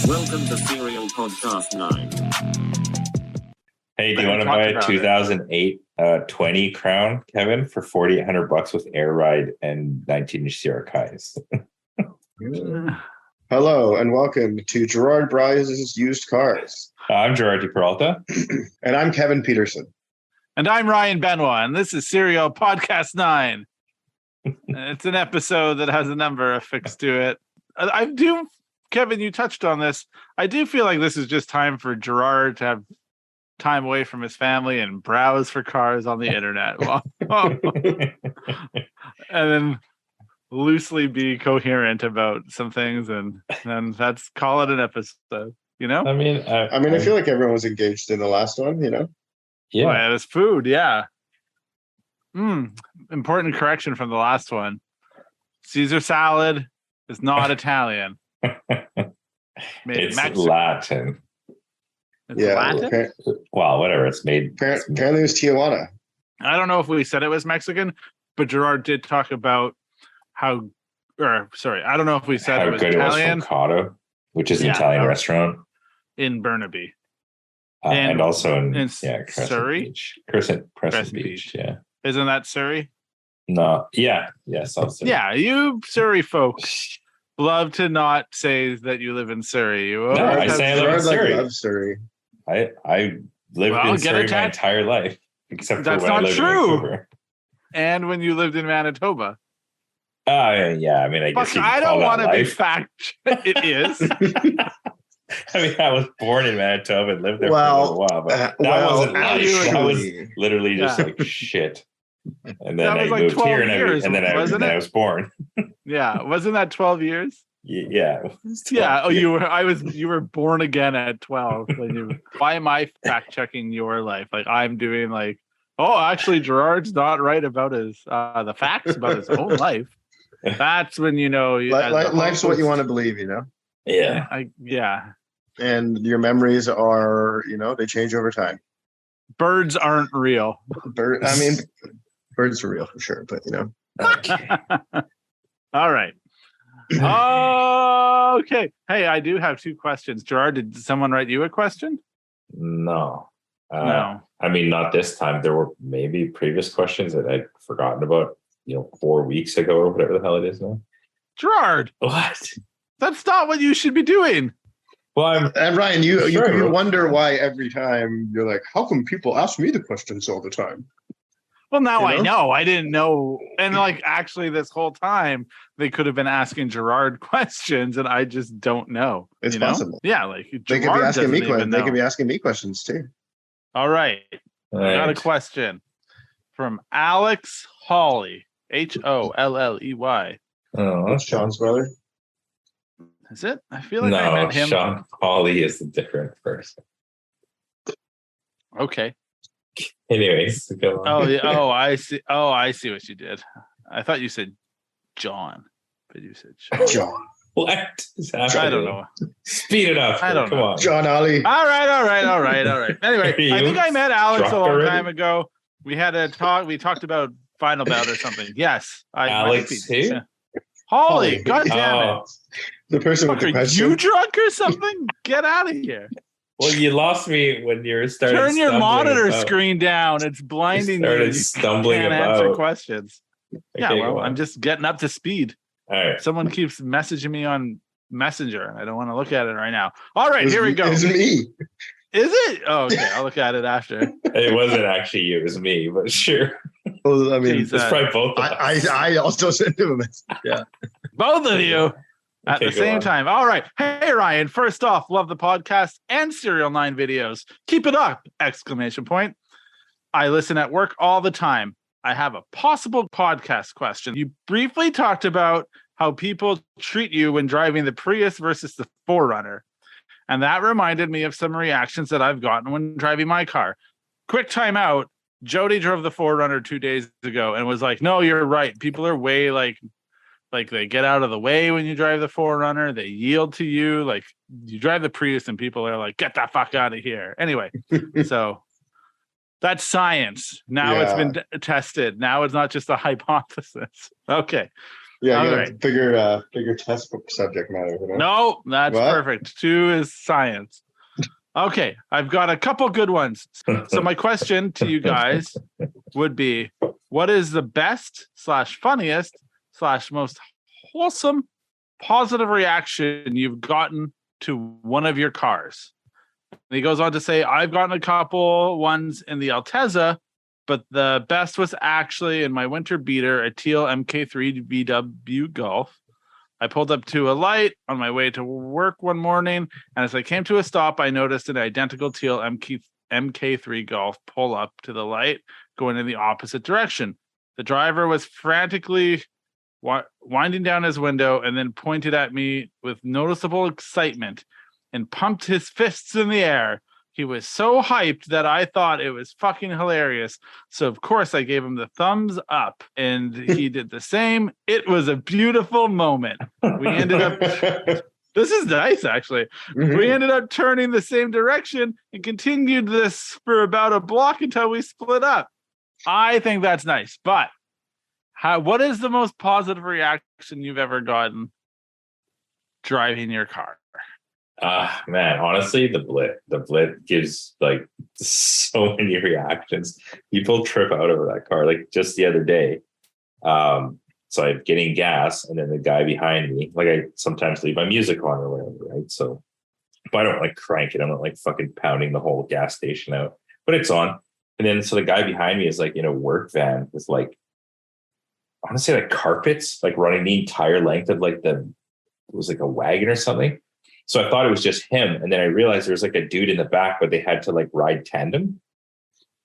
Welcome to SerialPodcastNine. Hey, do you want to buy a 2008 20 Crown, Kevin, for $4,800 with air ride and 19-inch CRKs? Hello and welcome to Gerard Bryce's Used Cars. I'm Gerard Peralta. And I'm Kevin Peterson. And I'm Ryan Benoit, and this is SerialPodcastNine. It's an episode that has a number affixed to it. Kevin, you touched on this. I do feel like this is just time for Gerard to have time away from his family and browse for cars on the internet. And then loosely be coherent about some things, and that's call it an episode, you know? I mean, I feel like everyone was engaged in the last one, you know? Yeah. Oh, yeah, there's food, yeah. Important correction from the last one. Caesar salad is not Italian. It's Latin. It's Latin? Well, whatever. It's made. Apparently it was Tijuana. I don't know if we said it was Mexican, but Gerard did talk about I don't know if we said it was Italian. It was from Cotto, which is an Italian restaurant in Burnaby. And also in Surrey? Beach. Crescent Beach, yeah. Isn't that Surrey? No, yes, also. Yeah, you Surrey folks love to not say that you live in Surrey. I say I live in Surrey. Love Surrey. I lived in Surrey my entire life, except for when I lived in Vancouver. And when you lived in Manitoba. Yeah. I mean, I guess I don't want to be fact. It is. I mean, I was born in Manitoba and lived there for a little while, but that wasn't life. That was literally just like shit. And then I moved here, and then I was born. Yeah, wasn't that 12 years? Yeah. Yeah. Oh, you were born again at 12. Why am I fact checking your life? Like I'm doing actually Gerard's not right about his the facts about his own life. That's when you know life's what you want to believe, you know. Yeah. And your memories are, they change over time. Birds aren't real. Birds are real for sure, but Okay. All right. Okay. Hey, I do have two questions. Gerard, did someone write you a question? No. No. I mean, not this time. There were maybe previous questions that I'd forgotten about, 4 weeks ago or whatever the hell it is now. Gerard. What? That's not what you should be doing. Well, and Ryan, you wonder why every time you're like, how come people ask me the questions all the time? Well, now I know. I didn't know. And actually this whole time they could have been asking Gerard questions and I just don't know. It's possible. Yeah. They could be asking me questions. They could be asking me questions too. All right. I got a question from Alex Hawley. Holley. Oh, that's Sean's brother. Is it? I feel like I met him. Sean Hawley is a different person. Okay. Anyways, go on. Oh yeah. Oh, I see. Oh, I see what you did. I thought you said John, but you said Sean. John. What is happening? I don't know. Speed it up. I don't know. Come on. John Ollie. All right. Anyway, I think I met Alex a long time ago. We had a talk. We talked about Final Bout or something. Yes. Alex who? Hawley. God damn it. The person with the question. Are you drunk or something? Get out of here. Well, you lost me when you started. Turn your monitor screen down. It's blinding you. You stumbling can't about. Answer questions. Okay, yeah, I'm just getting up to speed. All right. Someone keeps messaging me on Messenger, and I don't want to look at it right now. All right, here we go. It's me. Is it? Oh, okay. I'll look at it after. It wasn't actually you. It was me, but sure. Well, I mean, it's probably both of us. I also sent him a message. Yeah. Both of you. At the same time. All right. Hey, Ryan. First off, love the podcast and SerialNine videos. Keep it up! ! I listen at work all the time. I have a possible podcast question. You briefly talked about how people treat you when driving the Prius versus the 4Runner. And that reminded me of some reactions that I've gotten when driving my car. Quick time out. Jody drove the 4Runner 2 days ago and was like, no, you're right. People are way like they get out of the way when you drive the 4Runner. They yield to you. Like you drive the Prius and people are like, get the fuck out of here. Anyway, so That's science. Now it's been tested. Now it's not just a hypothesis. Okay. Yeah, you got bigger test subject matter. You know? No, that's perfect. 2 is science. Okay, I've got a couple good ones. So my question to you guys would be, what is the best / funniest / most wholesome positive reaction you've gotten to one of your cars? And he goes on to say, I've gotten a couple ones in the Altezza, but the best was actually in my winter beater, a teal MK3 VW Golf. I pulled up to a light on my way to work one morning, and as I came to a stop, I noticed an identical teal MK3 Golf pull up to the light, going in the opposite direction. The driver was frantically winding down his window and then pointed at me with noticeable excitement and pumped his fists in the air. He was so hyped that I thought it was fucking hilarious. So, of course, I gave him the thumbs up, and he did the same. It was a beautiful moment. We ended up... This is nice, actually. Mm-hmm. We ended up turning the same direction and continued this for about a block until we split up. I think that's nice. But what is the most positive reaction you've ever gotten driving your car? Man, honestly, the Blit gives like so many reactions. People trip out over that car. Like just the other day, so I'm getting gas, and then the guy behind me, like I sometimes leave my music on or whatever, right? So, but I don't like crank it. I'm not like fucking pounding the whole gas station out, but it's on. And then so the guy behind me is like in a work van with like, I want to say like carpets, like running the entire length of like it was like a wagon or something. So I thought it was just him. And then I realized there was like a dude in the back, but they had to like ride tandem.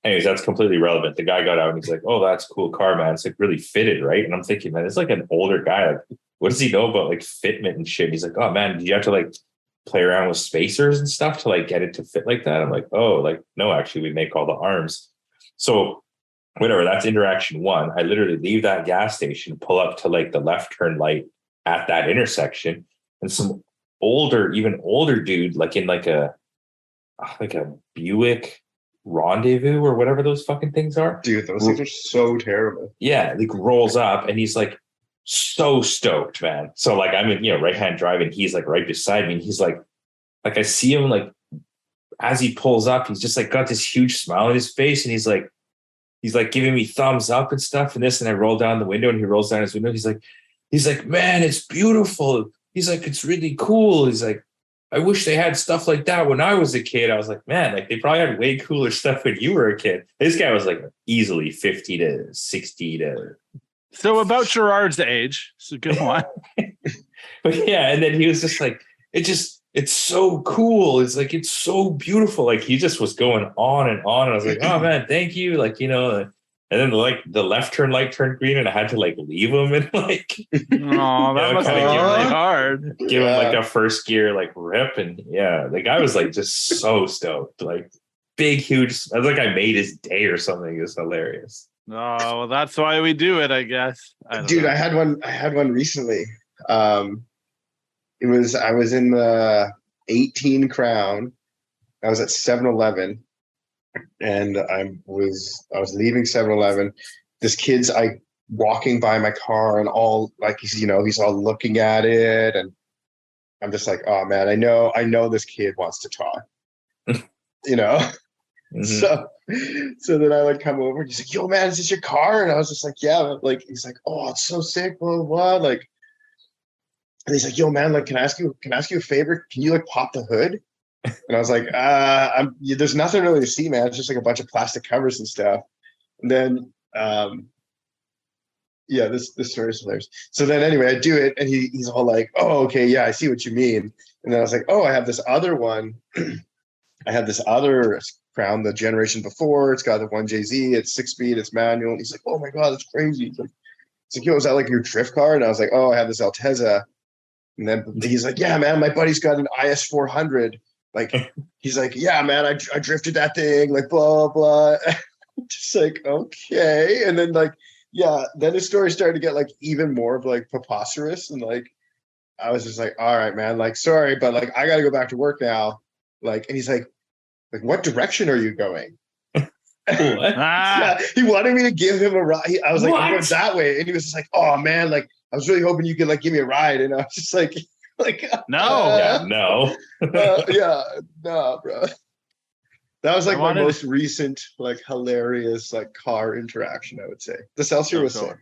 Anyways, that's completely irrelevant. The guy got out and he's like, oh, that's a cool car, man. It's like really fitted, right? And I'm thinking, man, it's like an older guy. Like, what does he know about like fitment and shit? And he's like, oh man, did you have to like play around with spacers and stuff to like get it to fit like that? I'm like, oh, like, no, actually we make all the arms. So whatever, that's interaction 1. I literally leave that gas station, pull up to like the left turn light at that intersection, and some even older dude, like in like a Buick Rendezvous or whatever those fucking things are. Dude, those things are so terrible. Yeah, like rolls up and he's like so stoked, man. So like I'm in, right-hand drive and he's like right beside me and he's like I see him like as he pulls up, he's just like got this huge smile on his face and he's like giving me thumbs up and stuff and this, and I roll down the window and he rolls down his window. He's like, man, it's beautiful. He's like, it's really cool. He's like, I wish they had stuff like that when I was a kid. I was like, man, like they probably had way cooler stuff when you were a kid. This guy was like easily 50 to 60 to. So about Gerard's age. So go on. But yeah, and then he was just like, it's so cool. It's like, it's so beautiful. Like he just was going on and on. And I was like, oh man, thank you. Like, and then like the left turn light turned green and I had to like leave him and like, that must be really hard. Give him like a first gear like rip. And yeah, the guy was like just so stoked, like big, huge. I was like, I made his day or something. It was hilarious. Oh, well, that's why we do it, I guess. Dude, I had one recently. I was in the 18 Crown. I was at 7-Eleven. And I was leaving 7-Eleven. This kid's walking by my car and all like he's all looking at it, and I'm just like, oh man, I know this kid wants to talk, Mm-hmm. So then I like come over and he's like, yo man, is this your car? And I was just like, yeah. Like he's like, oh, it's so sick, blah blah blah. Like, and he's like, yo man, like can I ask you a favor? Can you like pop the hood? And I was like, there's nothing really to see, man. It's just like a bunch of plastic covers and stuff. And then, this story is hilarious. So then anyway, I do it and he's all like, oh, okay, yeah, I see what you mean. And then I was like, oh, I have this other one. I have this other Crown, the generation before. It's got the 1JZ. It's 6-speed. It's manual. And he's like, oh my God, that's crazy. It's like, yo, is that like your drift car? And I was like, oh, I have this Altezza. And then he's like, yeah, man, my buddy's got an IS 400. Like, he's like, yeah, man, I drifted that thing, like, blah, blah. Just like, okay. And then, like, yeah, then the story started to get, like, even more of, like, preposterous. And, like, I was just like, all right, man, like, sorry, but, like, I got to go back to work now. Like, and he's like, what direction are you going? Yeah, he wanted me to give him a ride. I was like, I'm going that way. And he was just like, oh man, like I was really hoping you could like give me a ride. And I was just like no. No, bro. That was like my most recent, like hilarious, like car interaction, I would say. The Celsior was sick.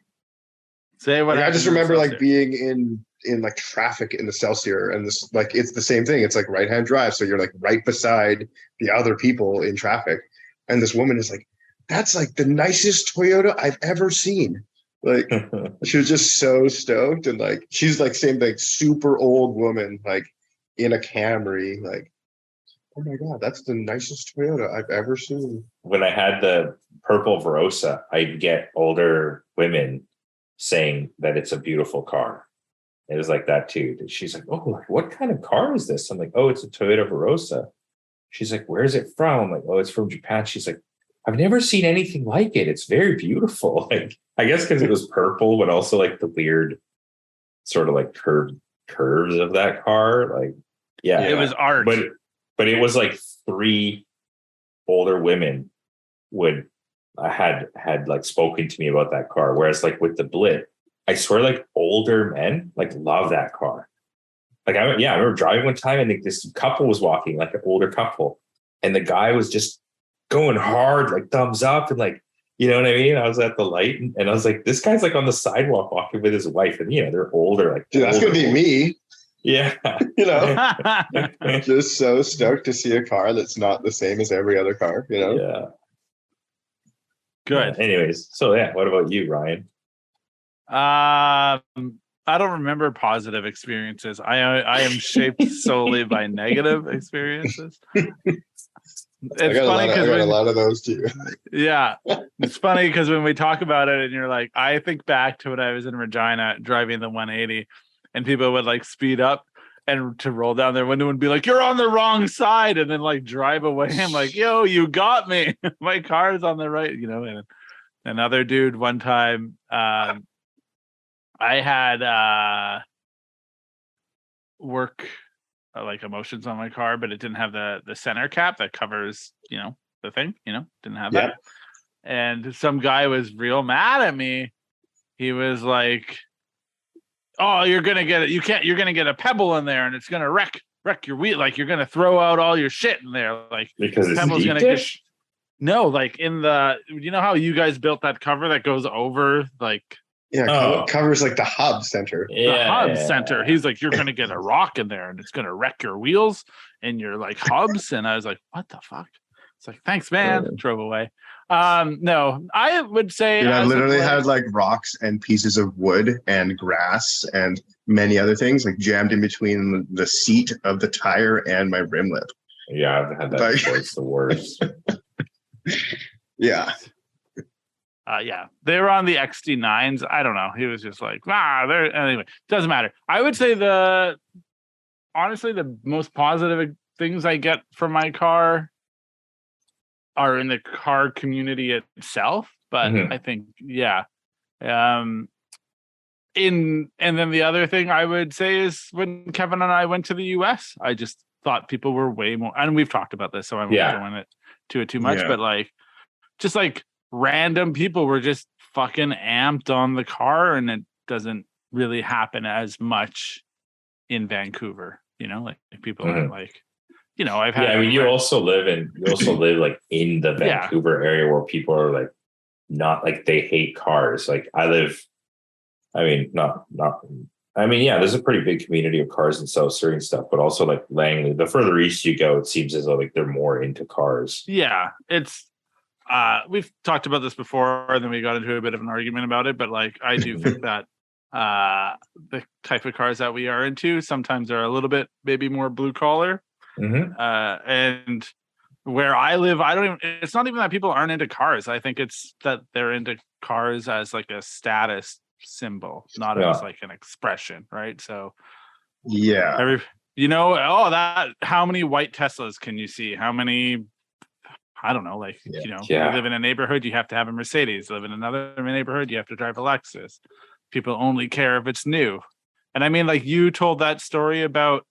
Say what I just remember like being in like traffic in the Celsior, and this like it's the same thing. It's like right-hand drive, so you're like right beside the other people in traffic. And this woman is like, that's like the nicest Toyota I've ever seen. Like she was just so stoked, and like she's like same thing, super old woman, like in a Camry, like, oh my God, that's the nicest Toyota I've ever seen. When I had the purple Verosa, I'd get older women saying that it's a beautiful car. It was like that too. She's like, oh, what kind of car is this? I'm like, oh, it's a Toyota Verosa. She's like, where's it from? I'm like, oh, it's from Japan. She's like, I've never seen anything like it. It's very beautiful. Like, I guess because it was purple, but also like the weird sort of like curves of that car. Like, yeah, it was art. But it was like 3 older women had like spoken to me about that car. Whereas like with the Blit, I swear like older men like love that car. Like I remember driving one time and like this couple was walking, like an older couple, and the guy was just going hard, like thumbs up, and like, you know what I mean? I was at the light and I was like, this guy's like on the sidewalk walking with his wife, and you know, they're older, like dude, that's gonna be me. Yeah. You know, just so stoked to see a car that's not the same as every other car, you know? Yeah. Good. Yeah, anyways, so yeah, what about you, Ryan? I don't remember positive experiences. I am shaped solely by negative experiences. It's funny because I got a lot of those too. Yeah, it's funny because when we talk about it, and you're like, I think back to when I was in Regina driving the 180, and people would like speed up and to roll down their window and be like, "You're on the wrong side," and then like drive away. I'm like, "Yo, you got me. My car is on the right," you know. And another dude one time, I had work like emotions on my car, but it didn't have the center cap that covers, you know, the thing, you know, didn't have that. And some guy was real mad at me. He was like, oh, you're gonna get it. You're gonna get a pebble in there and it's gonna wreck your wheel. Like you're gonna throw out all your shit in there. Like because it's pebble's gonna get no, like in the, you know how you guys built that cover that goes over like covers like the hub center. Center. He's like, you're gonna get a rock in there and it's gonna wreck your wheels and your like hubs. And I was like, what the fuck? It's like, thanks, man. Drove away. No, I would say I literally had like rocks and pieces of wood and grass and many other things like jammed in between the seat of the tire and my rim lip. Yeah, I've had that before. It's the worst. Yeah. Yeah, they were on the XD9s. I don't know. He was just like, they're anyway. Doesn't matter. I would say honestly, the most positive things I get from my car are in the car community itself. But I think, and then the other thing I would say is when Kevin and I went to the US, I just thought people were way more, and we've talked about this, so I won't go into it too much, but like, just like random people were just fucking amped on the car, and it doesn't really happen as much in Vancouver, you know, like people are like, you know, I've had. Yeah, I mean, you also live like in the Vancouver area where people are like not like they hate cars. Like I live, I mean, there's a pretty big community of cars in South Surrey and stuff, but also like Langley. The further east you go, it seems as though like they're more into cars. Yeah, it's. We've talked about this before, and then we got into a bit of an argument about it. But like, I do think that the type of cars that we are into sometimes are a little bit maybe more blue collar. And where I live, it's not even that people aren't into cars. I think it's that they're into cars as like a status symbol, not as like an expression, right? So how many white Teslas can you see? How many, I don't know, like, you know, you live in a neighborhood, you have to have a Mercedes. Live in another neighborhood, you have to drive a Lexus. People only care if it's new. And I mean, like, you told that story about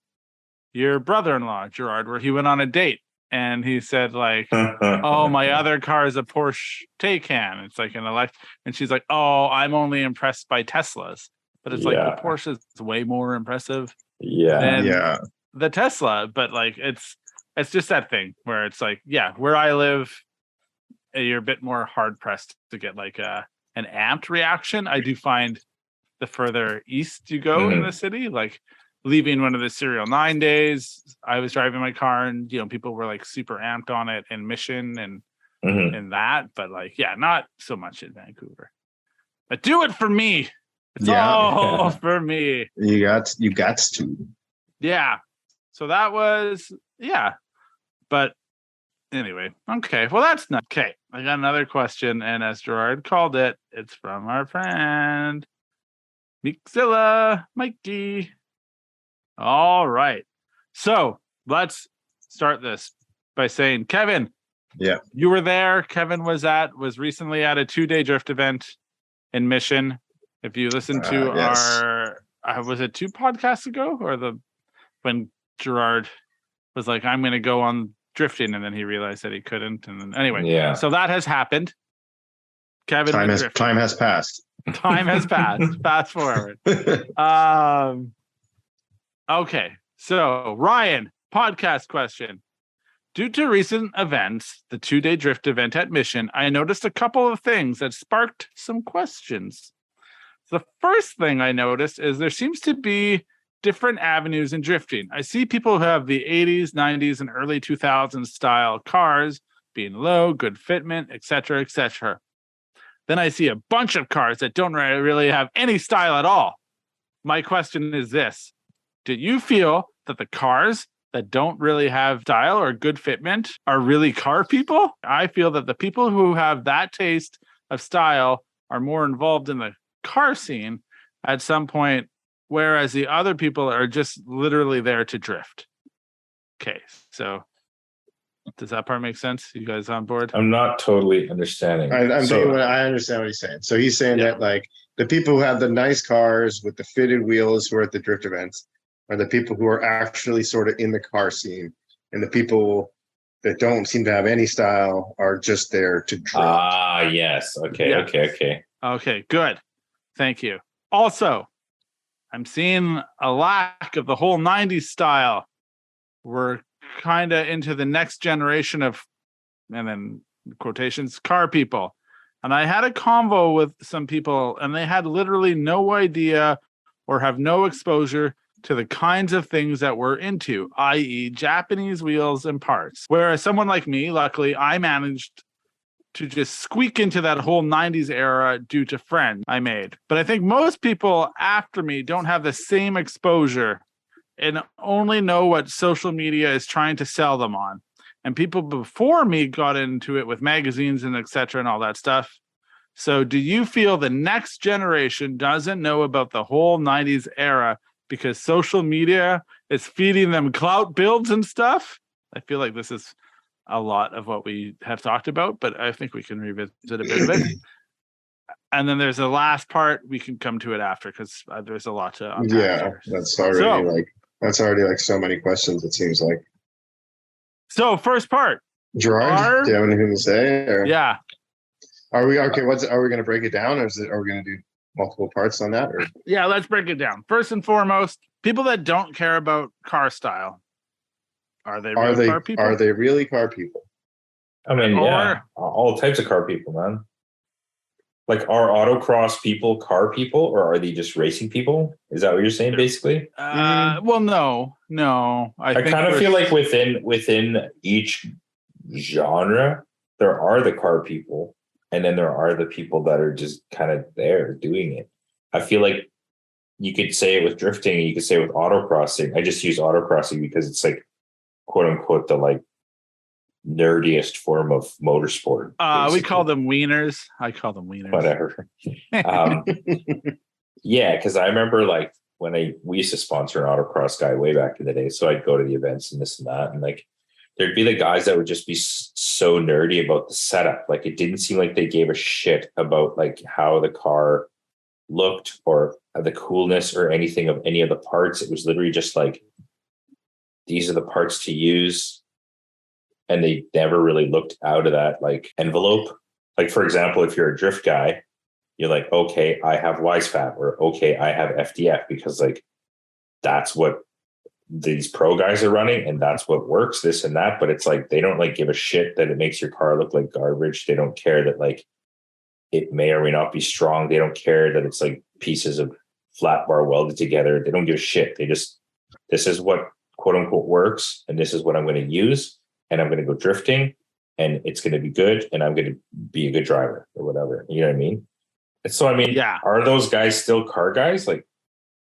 your brother-in-law, Gerard, where he went on a date and he said like, "Oh, my other car is a Porsche Taycan. It's like an elect." And she's like, "Oh, I'm only impressed by Teslas." But it's like the Porsche is way more impressive than the Tesla. But like it's just that thing where it's like, where I live, you're a bit more hard pressed to get like an amped reaction. I do find the further east you go in the city, like leaving one of the SerialNine days, I was driving my car and people were like super amped on it in Mission and that, but like not so much in Vancouver. But do it for me. It's all for me. You got to. Yeah. So that was But anyway, okay. Well, that's not okay. I got another question, and as Gerard called it, it's from our friend Mixilla Mikey. All right. So let's start this by saying, Kevin, you were there. Kevin was recently at a 2-day drift event in Mission. If you listen to our, was it 2 podcasts ago, or when Gerard was like, I'm going to go on drifting, and then he realized that he couldn't. And then anyway, so that has happened. Kevin, time has passed. Time has passed. Fast forward. Okay, so Ryan, podcast question. Due to recent events, the 2-day drift event at Mission, I noticed a couple of things that sparked some questions. The first thing I noticed is there seems to be different avenues in drifting. I see people who have the 80s, 90s, and early 2000s style cars being low, good fitment, etc., etc. Then I see a bunch of cars that don't really have any style at all. My question is this. Do you feel that the cars that don't really have style or good fitment are really car people? I feel that the people who have that taste of style are more involved in the car scene at some point, whereas the other people are just literally there to drift. Okay, so does that part make sense? You guys on board? I'm not totally understanding. I understand what he's saying. So he's saying that like the people who have the nice cars with the fitted wheels who are at the drift events are the people who are actually sort of in the car scene, and the people that don't seem to have any style are just there to drift. Yes. Okay. Okay, good. Thank you. Also, I'm seeing a lack of the whole 90s style. We're kind of into the next generation of, and then quotations, car people. And I had a convo with some people, and they had literally no idea or have no exposure to the kinds of things that we're into, i.e. Japanese wheels and parts. Whereas someone like me, luckily, I managed to just squeak into that whole 90s era due to friends I made. But I think most people after me don't have the same exposure and only know what social media is trying to sell them on. And people before me got into it with magazines and etc. and all that stuff. So do you feel the next generation doesn't know about the whole 90s era because social media is feeding them clout builds and stuff? I feel like this is a lot of what we have talked about, but I think we can revisit a bit of it. And then there's the last part. We can come to it after because there's a lot to unpack. Yeah, that's already like so many questions, it seems like. So first part. Gerard, do you have anything to say? Or? Yeah. Are we okay? Are we going to break it down, or are we going to do multiple parts on that? Or yeah, let's break it down. First and foremost, people that don't care about car style, are they car people? Are they really car people? I mean, all types of car people, man. Like, are autocross people car people, or are they just racing people? Is that what you're saying, basically? Well, no. I kind of feel like within each genre, there are the car people, and then there are the people that are just kind of there doing it. I feel like you could say it with drifting, and you could say it with autocrossing. I just use autocrossing because it's like, quote unquote, the like nerdiest form of motorsport. We call them wieners. I call them wieners. Whatever. Yeah, because I remember like when we used to sponsor an autocross guy way back in the day, so I'd go to the events and this and that, and like there'd be the guys that would just be so nerdy about the setup. Like it didn't seem like they gave a shit about like how the car looked or the coolness or anything of any of the parts. It was literally just like, these are the parts to use. and they never really looked out of that like envelope. Like, for example, if you're a drift guy, you're like, okay, I have WiseFab, or okay, I have FDF, because like that's what these pro guys are running and that's what works, this and that. But it's like they don't like give a shit that it makes your car look like garbage. They don't care that like it may or may not be strong. They don't care that it's like pieces of flat bar welded together. They don't give a shit. They just, this is what quote unquote works, and this is what I'm going to use, and I'm going to go drifting, and it's going to be good, and I'm going to be a good driver or whatever. You know what I mean? And so, I mean, are those guys still car guys? Like,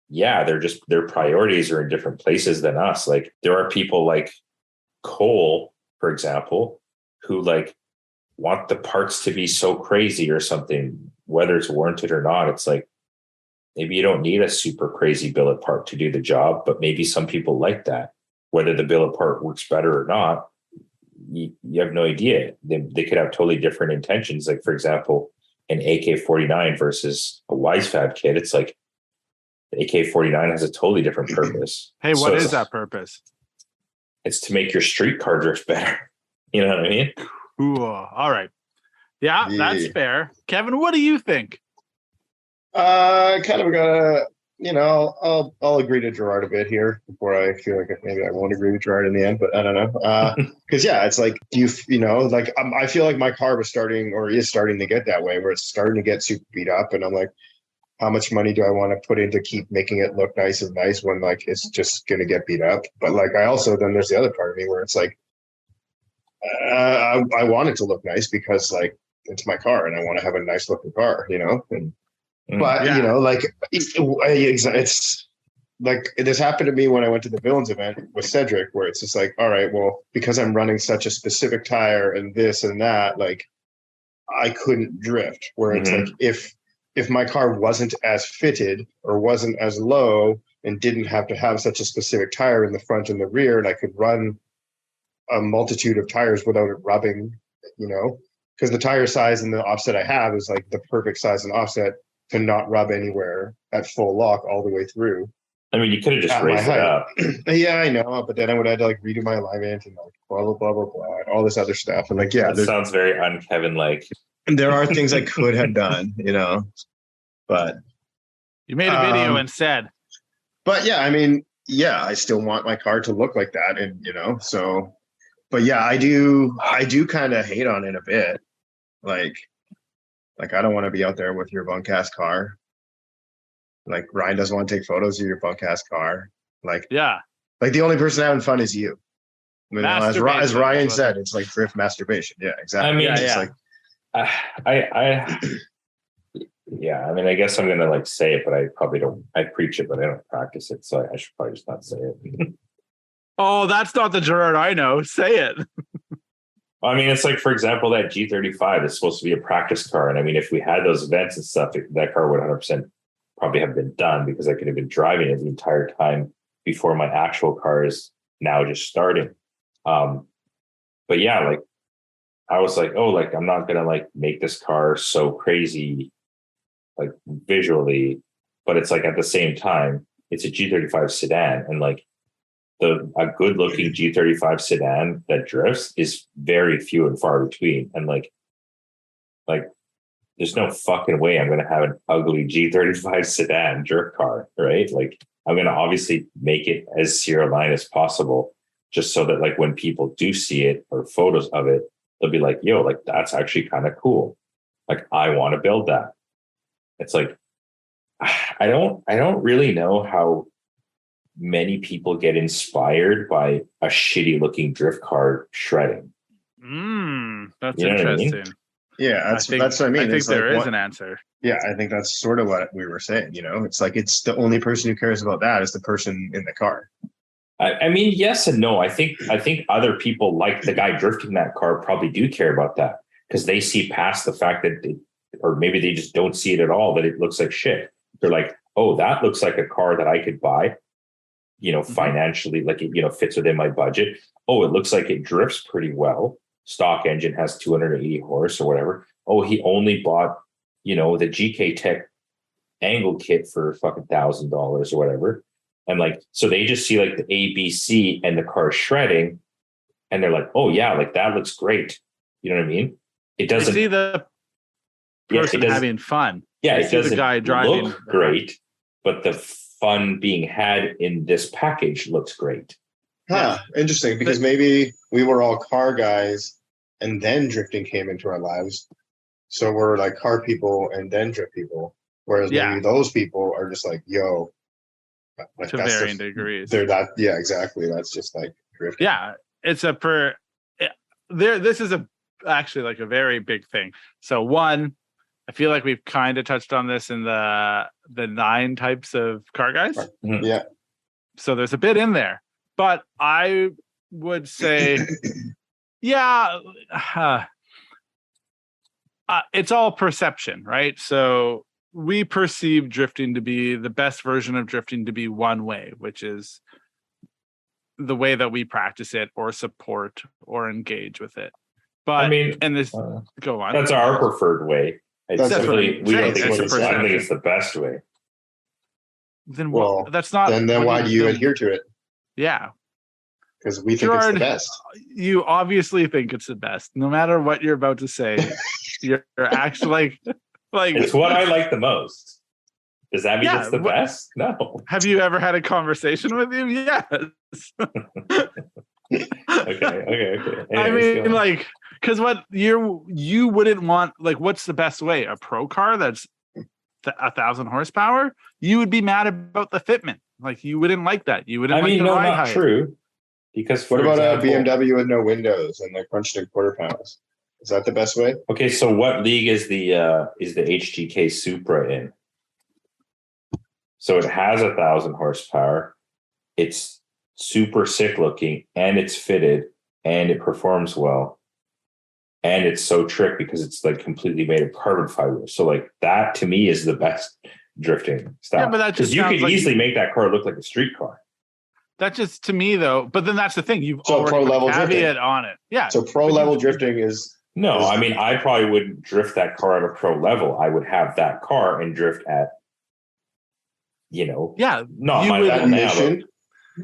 yeah, they're just, their priorities are in different places than us. Like, there are people like Cole, for example, who like want the parts to be so crazy or something, whether it's warranted or not. It's like, maybe you don't need a super crazy billet part to do the job, but maybe some people like that. Whether the billet part works better or not, you have no idea. They could have totally different intentions. Like, for example, an AK-49 versus a WiseFab kit. It's like the AK-49 has a totally different purpose. Hey, what is that purpose? It's to make your street car drift better. You know what I mean? Ooh, all right. Yeah, that's fair. Kevin, what do you think? Kind of gotta, you know, I'll agree to Gerard a bit here before I feel like maybe I won't agree with Gerard in the end, but I don't know. Because yeah, it's like you know, like I feel like my car was starting or is starting to get that way, where it's starting to get super beat up, and I'm like, how much money do I want to put in to keep making it look nice and nice when like it's just gonna get beat up? But like I also, then there's the other part of me where it's like, I want it to look nice because like it's my car and I want to have a nice looking car, you know. And but you know, like it's like this happened to me when I went to the Villains event with Cedric, where it's just like, all right, well, because I'm running such a specific tire and this and that, like I couldn't drift. Where it's like if my car wasn't as fitted or wasn't as low and didn't have to have such a specific tire in the front and the rear, and I could run a multitude of tires without it rubbing, you know, because the tire size and the offset I have is like the perfect size and offset to not rub anywhere at full lock all the way through. I mean, you could have just raised it up. Yeah, I know, but then I would have to like redo my alignment and like blah blah blah blah blah, all this other stuff. And like, yeah, that sounds very un-Kevin-like. There are things I could have done, you know, but you made a video instead. But yeah, I mean, yeah, I still want my car to look like that, and you know, so. But yeah, I do kind of hate on it a bit, like I don't want to be out there with your bunk ass car. Like Ryan doesn't want to take photos of your bunk ass car. Like like the only person having fun is you. I mean, as Ryan said, it's like drift masturbation. Yeah, exactly. I mean, it's like yeah. I mean, I guess I'm gonna like say it, but I probably don't. I preach it, but I don't practice it, so I should probably just not say it. Oh, that's not the Gerard I know. Say it. I mean, it's like, for example, that G35 is supposed to be a practice car. And I mean, if we had those events and stuff, that car would 100% probably have been done, because I could have been driving it the entire time before my actual car is now just starting. But yeah, like I was like, oh, like I'm not going to like make this car so crazy, like visually, but it's like at the same time, it's a G35 sedan, and like a good looking G35 sedan that drifts is very few and far between. And like there's no fucking way I'm going to have an ugly G35 sedan drift car, right? Like I'm going to obviously make it as serial line as possible, just so that like when people do see it or photos of it, they'll be like, yo, like that's actually kind of cool. Like I want to build that. It's like, I don't really know how many people get inspired by a shitty looking drift car shredding. That's interesting. I mean? Yeah, that's what I mean. I think there is an answer. Yeah, I think that's sort of what we were saying. You know, it's like it's the only person who cares about that is the person in the car. I mean, yes and no. I think other people like the guy drifting that car probably do care about that, because they see past the fact that or maybe they just don't see it at all, that it looks like shit. They're like, oh, that looks like a car that I could buy, you know, financially, like it, you know, fits within my budget. Oh, it looks like it drifts pretty well. Stock engine has 280 horse or whatever. Oh, he only bought, you know, the GK Tech angle kit for fucking $1,000 or whatever. And like, so they just see like the ABC and the car shredding, and they're like, oh yeah, like that looks great. You know what I mean? It doesn't see the person having fun. Yeah, it doesn't the guy driving look great, but the fun being had in this package looks great. Interesting, because maybe we were all car guys and then drifting came into our lives. So we're like car people and then drift people. Whereas maybe those people are just like, yo. Like to varying degrees. They're not, yeah, exactly. That's just like drifting. Yeah, it's this is actually like a very big thing. So one, I feel like we've kind of touched on this in the 9 types of car guys. Mm-hmm. Yeah. So there's a bit in there, but I would say, it's all perception, right? So we perceive drifting to be the best version of drifting to be one way, which is the way that we practice it or support or engage with it. But I mean, and this go on. That's our preferred way. We don't think it's the best way. Then that's not. Then why do you adhere to it? Yeah. Because we think it's the best. You obviously think it's the best. No matter what you're about to say, you're actually like it's what I like the most. Does that mean it's the best? No. Have you ever had a conversation with him? Yes. Okay. Anyways, I mean, like, because what you wouldn't want, like, what's the best way? A pro car that's 1,000 horsepower? You would be mad about the fitment. Like, you wouldn't like that. You wouldn't. Ride height. True. Because what about a BMW with no windows and like crunched in quarter pounds? Is that the best way? Okay, so what league is the HGK Supra in? So it has 1,000 horsepower. It's super sick looking, and it's fitted, and it performs well, and it's so trick because it's like completely made of carbon fiber. So like that to me is the best drifting style. Yeah, but that just you could easily make that car look like a street car. That just to me though. But then that's the thing. You've already pro level caveat drifting on it. Yeah. So pro level drifting is. No, I mean, I probably wouldn't drift that car at a pro level. I would have that car and drift at, not my level mission.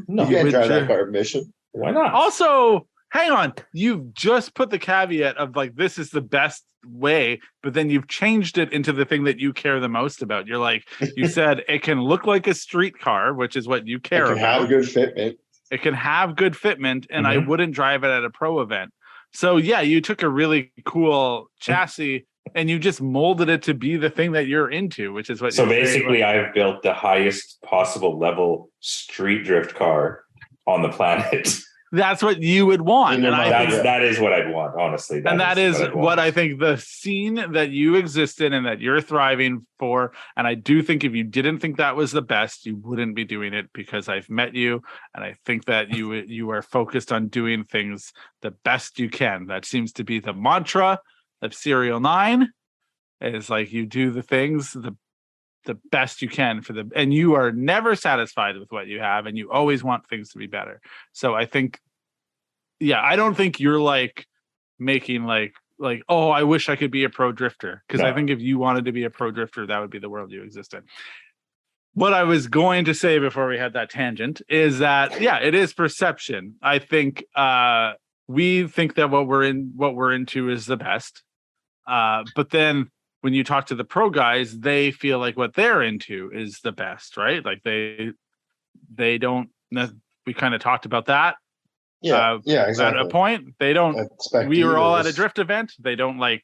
No, you can't drive that car mission. Why not? Also, hang on. You've just put the caveat of like, this is the best way, but then you've changed it into the thing that you care the most about. You're like, you said it can look like a street car, which is what you care about. It can have good fitment. It can have good fitment, and I wouldn't drive it at a pro event. So yeah, you took a really cool chassis and you just molded it to be the thing that you're into, which is what. So basically, I've built the highest possible level street drift car on the planet. That's what you would want, and that is what I'd want, honestly. That is what I think the scene that you exist in and that you're thriving for. And I do think if you didn't think that was the best, you wouldn't be doing it, because I've met you, and I think that you are focused on doing things the best you can. That seems to be the mantra of SerialNine. Is like you do the things the best you can and you are never satisfied with what you have, and you always want things to be better. So I think, I don't think you're like making like, oh, I wish I could be a pro drifter. Because I think if you wanted to be a pro drifter, that would be the world you exist in. What I was going to say before we had that tangent is that, it is perception. I think we think that what we're into is the best. But then when you talk to the pro guys, they feel like what they're into is the best, right? Like they don't. We kind of talked about that. Exactly. At a point, they don't. We were all at a drift event. They don't like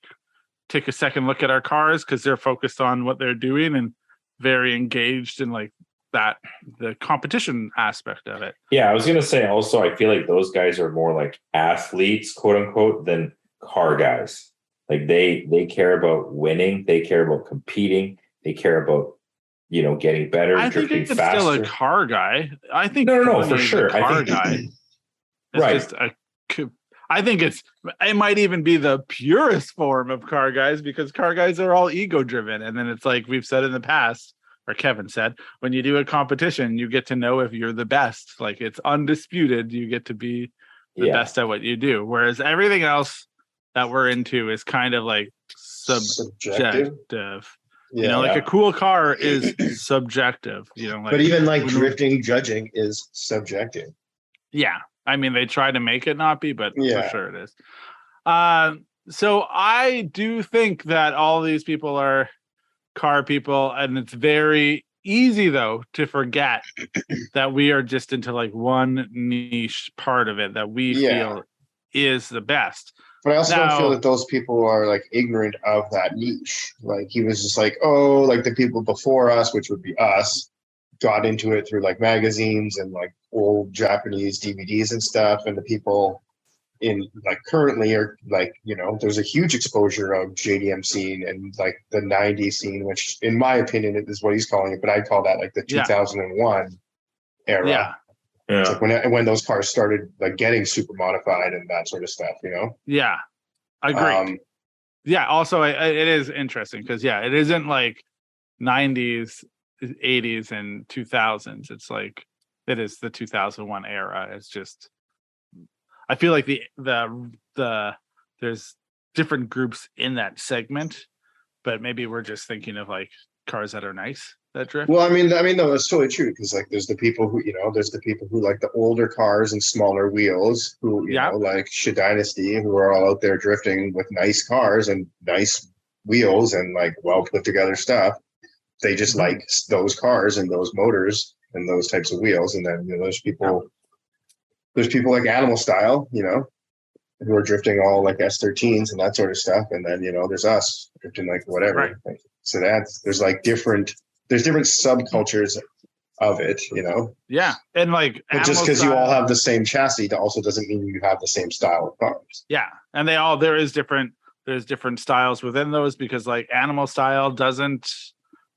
take a second look at our cars because they're focused on what they're doing and very engaged in like that, the competition aspect of it. Yeah, I was gonna say also, I feel like those guys are more like athletes, quote unquote, than car guys. Like they care about winning, they care about competing, they care about getting better, drifting faster. I think it's still a car guy. I think no, for sure. Car guy. It's right. Just I think it might even be the purest form of car guys, because car guys are all ego driven, and then it's like we've said in the past, or Kevin said, when you do a competition, you get to know if you're the best. Like it's undisputed, you get to be the best at what you do. Whereas everything else that we're into is kind of like subjective. Like a cool car is subjective. Like, but even like drifting judging is subjective. Yeah, I mean, they try to make it not be, but Yeah. for sure it is. So I do think that all these people are car people, and it's very easy though to forget that we are just into like one niche part of it that we feel is the best. But I also don't feel that those people are like ignorant of that niche. Like he was just like, oh, like the people before us, which would be us, got into it through like magazines and like old Japanese DVDs and stuff, and the people in like currently are like, you know, there's a huge exposure of JDM scene and like the 90s scene, which in my opinion is what he's calling it, but I call that like the 2001 era. Yeah. It's like when those cars started like getting super modified and that sort of stuff, you know? Yeah, I agree. Also it is interesting because it isn't like 90s, 80s, and 2000s. It's like it is the 2001 era. It's just I feel like the there's different groups in that segment, but maybe we're just thinking of like cars that are nice that drift. Well, I mean, no, that's totally true because like there's the people who like the older cars and smaller wheels who you know like Shit Dynasty who are all out there drifting with nice cars and nice wheels and like well put together stuff. They just like those cars and those motors and those types of wheels, and then you know there's people. There's people like Animal Style, you know, who are drifting all like S13s and that sort of stuff. And then, you know, there's us drifting like whatever. Right. So there's different subcultures of it, you know? Yeah. And like, but just because you all have the same chassis also doesn't mean you have the same style of cars. Yeah. And there's different styles within those because like Animal Style doesn't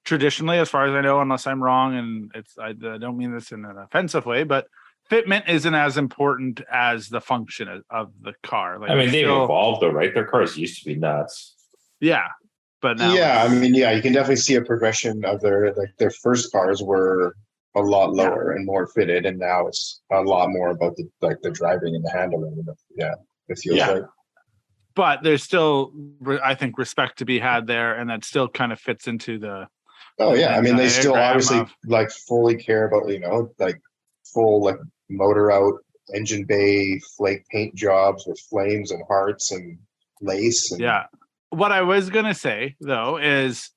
traditionally, as far as I know, unless I'm wrong. And I don't mean this in an offensive way, but fitment isn't as important as the function of the car. Like, I mean, they've evolved though, right? Their cars used to be nuts. Yeah, but now you can definitely see a progression of their first cars were a lot lower and more fitted, and now it's a lot more about the driving and the handling. It feels like. But there's still, I think, respect to be had there, and that still kind of fits into the. Oh yeah, I mean, they still obviously like fully care about like full like motor out, engine bay, flake paint jobs with flames and hearts and lace. And... What I was gonna say though is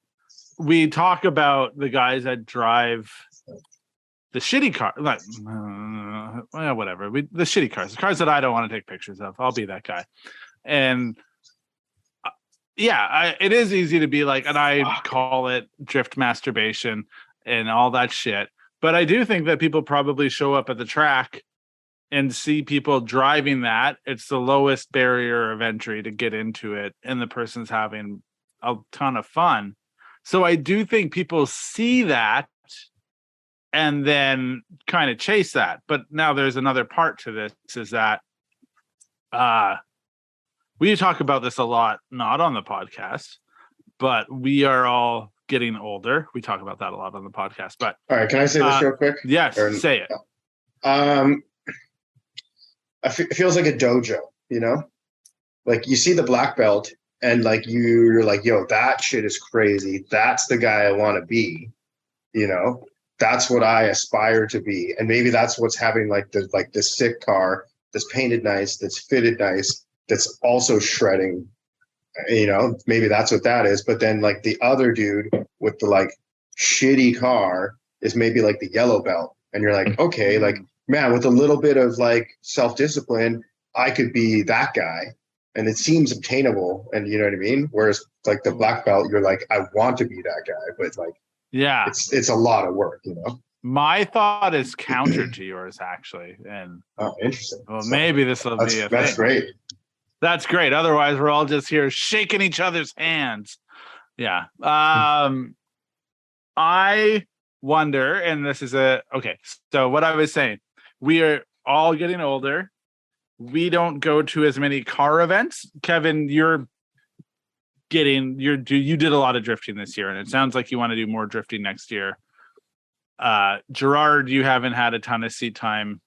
we talk about the guys that drive the shitty car, like whatever. The shitty cars, the cars that I don't want to take pictures of. I'll be that guy. And it is easy to be like, and I call it drift masturbation and all that shit. But I do think that people probably show up at the track and see people driving that. It's the lowest barrier of entry to get into it, and the person's having a ton of fun. So I do think people see that and then kind of chase that. But now there's another part to this, is that we talk about this a lot, not on the podcast, but we are all getting older. We talk about that a lot on the podcast. But all right, can I say this real quick? Yes, say it. It feels like a dojo, you know? Like you see the black belt and like you're like, yo, that shit is crazy. That's the guy I want to be, you know? That's what I aspire to be. And maybe that's what's having like the sick car that's painted nice, that's fitted nice, that's also shredding. You know, maybe that's what that is. But then like the other dude with the like shitty car is maybe like the yellow belt. And you're like, okay, like, man, with a little bit of like self-discipline, I could be that guy. And it seems obtainable. And you know what I mean? Whereas like the black belt, you're like, I want to be that guy. But like, it's a lot of work, you know? My thought is counter to yours, actually. And interesting. Well, maybe this will be a that's thing. Great. That's great. Otherwise, we're all just here shaking each other's hands. Yeah. I wonder, and this is okay. So what I was saying, we are all getting older. We don't go to as many car events. Kevin, you did a lot of drifting this year, and it sounds like you want to do more drifting next year. Gerard, you haven't had a ton of seat time,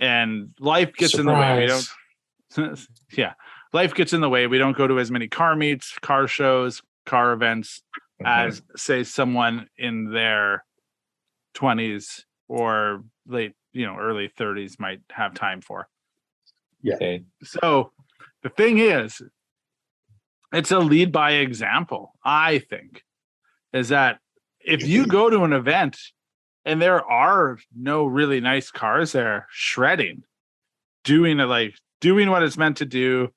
and life gets in the way. We don't. Life gets in the way. We don't go to as many car meets, car shows, car events as, say, someone in their 20s or late early 30s might have time for. Yeah. Okay. So the thing is, it's a lead by example, I think, is that if you go to an event and there are no really nice cars there shredding, doing what it's meant to do,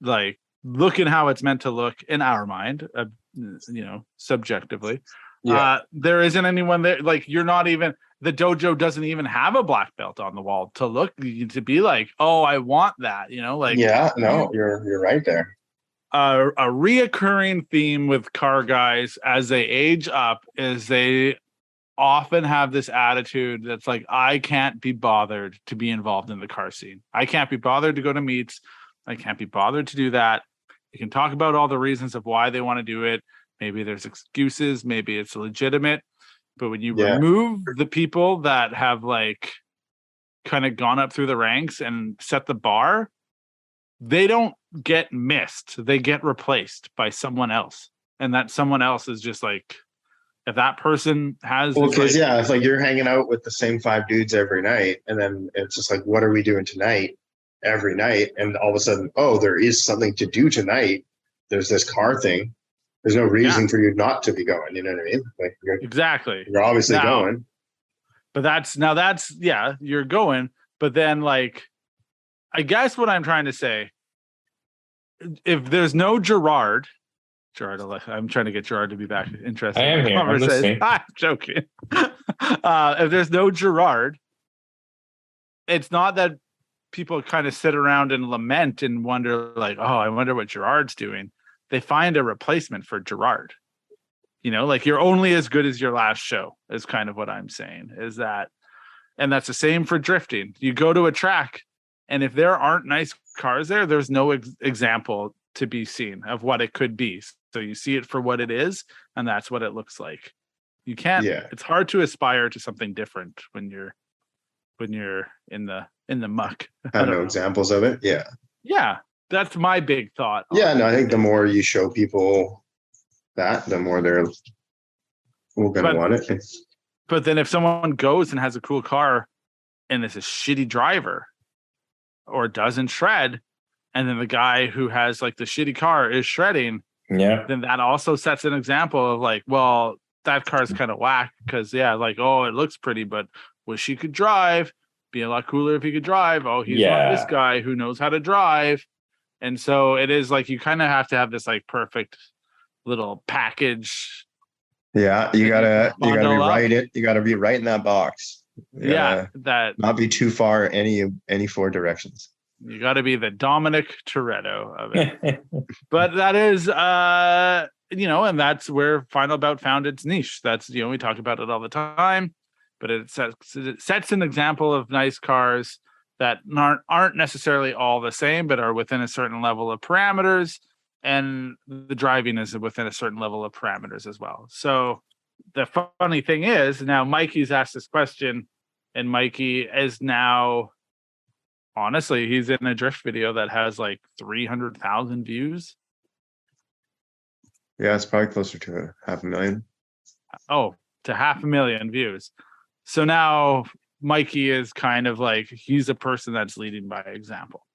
like looking how it's meant to look in our mind, subjectively. Yeah. There isn't anyone there. Like, you're not even, the dojo doesn't even have a black belt on the wall to be like, oh, I want that, Yeah, no, you're right there. A reoccurring theme with car guys as they age up is they often have this attitude that's like, I can't be bothered to be involved in the car scene. I can't be bothered to go to meets. I can't be bothered to do that. You can talk about all the reasons of why they want to do it. Maybe there's excuses. Maybe it's legitimate. But when you remove the people that have like kind of gone up through the ranks and set the bar, they don't get missed. They get replaced by someone else. And that someone else is just like, if that person has... Well, because, it's like you're hanging out with the same 5 dudes every night. And then it's just like, what are we doing tonight? Every night. And all of a sudden, oh, there is something to do tonight. There's this car thing. There's no reason for you not to be going. You know what I mean? Like exactly. You're obviously going. But that's you're going. But then, like, I guess what I'm trying to say, if there's no Gerard, I'm trying to get Gerard to be back interested. I am here. I'm listening. I'm joking. If there's no Gerard, it's not that people kind of sit around and lament and wonder, like, oh, I wonder what Gerard's doing. They find a replacement for Gerard. Like, you're only as good as your last show is kind of what I'm saying, is that, and that's the same for drifting. You go to a track, and if there aren't nice cars there, there's no example to be seen of what it could be. So you see it for what it is, and that's what it looks like. You can't, it's hard to aspire to something different when you're in the muck. I know examples of it. Yeah. Yeah. That's my big thought. Yeah, no, I think the more you show people that, the more they're going to want it. But then if someone goes and has a cool car and is a shitty driver or doesn't shred, and then the guy who has like the shitty car is shredding, then that also sets an example of like, well, that car's kind of whack because, like, oh, it looks pretty, but wish he could drive. Be a lot cooler if he could drive. Oh, he's not this guy who knows how to drive. And so it is like, you kind of have to have this like perfect little package. Yeah, you gotta be right. You gotta be right in that box. That not be too far any 4 directions. You got to be the Dominic Toretto of it. But that is, and that's where Final Bout found its niche. That's, we talk about it all the time, but it sets an example of nice cars that aren't necessarily all the same, but are within a certain level of parameters, and the driving is within a certain level of parameters as well. So the funny thing is, now Mikey's asked this question, and Mikey is now, honestly, he's in a drift video that has like 300,000 views. Yeah, it's probably closer to 500,000. Oh, to 500,000 views. So now Mikey is kind of like, he's a person that's leading by example,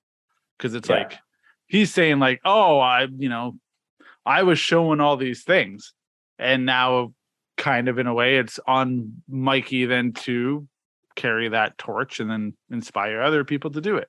because it's like he's saying like, oh, I was showing all these things, and now kind of in a way it's on Mikey then to carry that torch and then inspire other people to do it,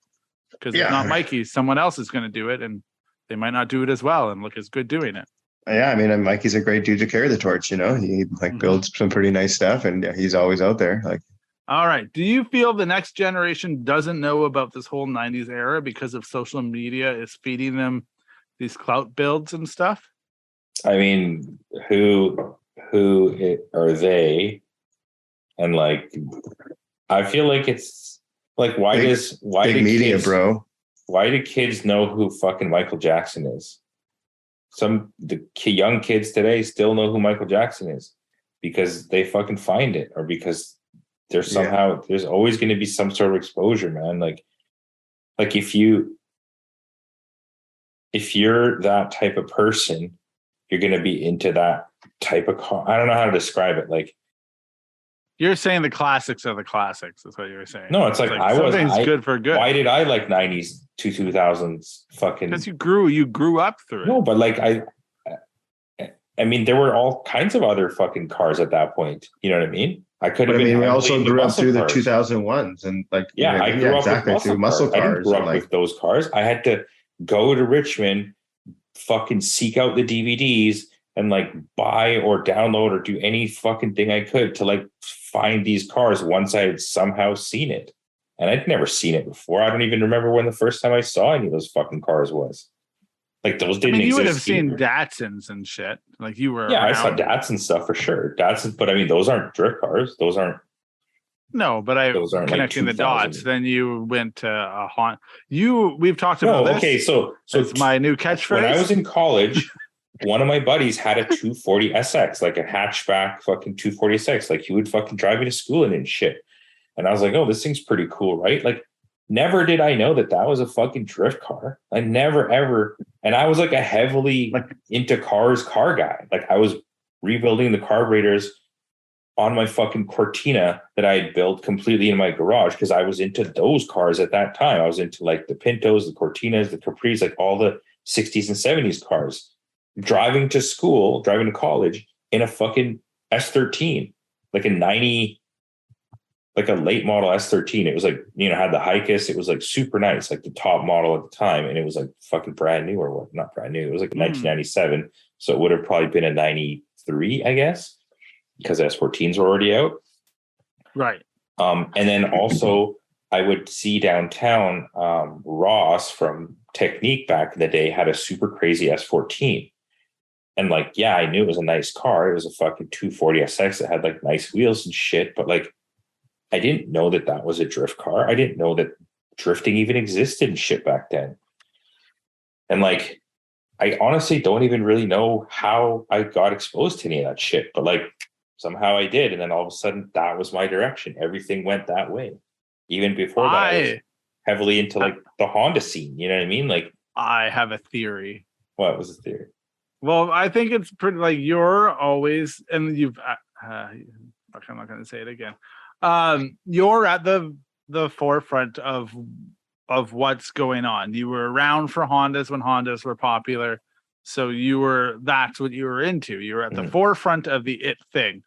because it's not Mikey, someone else is going to do it, and they might not do it as well and look as good doing it. Yeah, I mean, Mikey's a great dude to carry the torch. He like builds some pretty nice stuff, and he's always out there. Like, all right, do you feel the next generation doesn't know about this whole 90s era because of social media is feeding them these clout builds and stuff? I mean, who are they? And like, I feel like it's like, why do media, kids, bro? Why do kids know who fucking Michael Jackson is? The young kids today still know who Michael Jackson is because they fucking find it, or because there's somehow there's always going to be some sort of exposure, man. Like if you're that type of person, you're going to be into that type of car. I don't know how to describe it. Like, You're saying the classics are the classics. That's what you were saying. No, it's like something's good for good. Why did I like 90s to 2000s fucking? Because you grew up through it. No, but like I mean, there were all kinds of other fucking cars at that point. You know what I mean? We also grew up through the 2001s and like I grew up exactly with through muscle cars. I didn't grow up with those cars. I had to go to Richmond, fucking seek out the DVDs and like buy or download or do any fucking thing I could to like find these cars once I had somehow seen it. And I'd never seen it before. I don't even remember when the first time I saw any of those fucking cars was. Like those didn't exist. You would have seen Datsuns and shit. Like you were. Yeah, I saw Datsun stuff for sure. Datsun, but I mean, those aren't drift cars. Those aren't. No, but those aren't connecting like the dots. Then you went to a Honda. We've talked about this. Okay, so it's my new catchphrase. When I was in college, one of my buddies had a 240 SX, like a hatchback fucking 240 SX. Like he would fucking drive me to school and shit. And I was like, oh, this thing's pretty cool, right? Like, never did I know that was a fucking drift car. I never, ever. And I was like a heavily into car guy. Like I was rebuilding the carburetors on my fucking Cortina that I had built completely in my garage because I was into those cars at that time. I was into like the Pintos, the Cortinas, the Capris, like all the 60s and 70s cars. Driving to college in a fucking S13, like a 90, like a late model S13. It was like, had the Hikis. It was like super nice, like the top model at the time. And it was like fucking brand new, or what? Not brand new. It was like 1997. So it would have probably been a 93, I guess, because S14s were already out. Right. And then also I would see downtown Ross from Technique back in the day had a super crazy S14. And like, yeah, I knew it was a nice car. It was a fucking 240 SX that had like nice wheels and shit. But like, I didn't know that was a drift car. I didn't know that drifting even existed and shit back then. And like, I honestly don't even really know how I got exposed to any of that shit, but like somehow I did. And then all of a sudden that was my direction. Everything went that way. Even before that, I was heavily into like the Honda scene. You know what I mean? Like, I have a theory. What was the theory? Well, I think it's pretty like you're always, and you've, I'm not going to say it again. You're at the forefront of what's going on. You were around for Hondas when Hondas were popular. So that's what you were into. You were at the forefront of the it thing.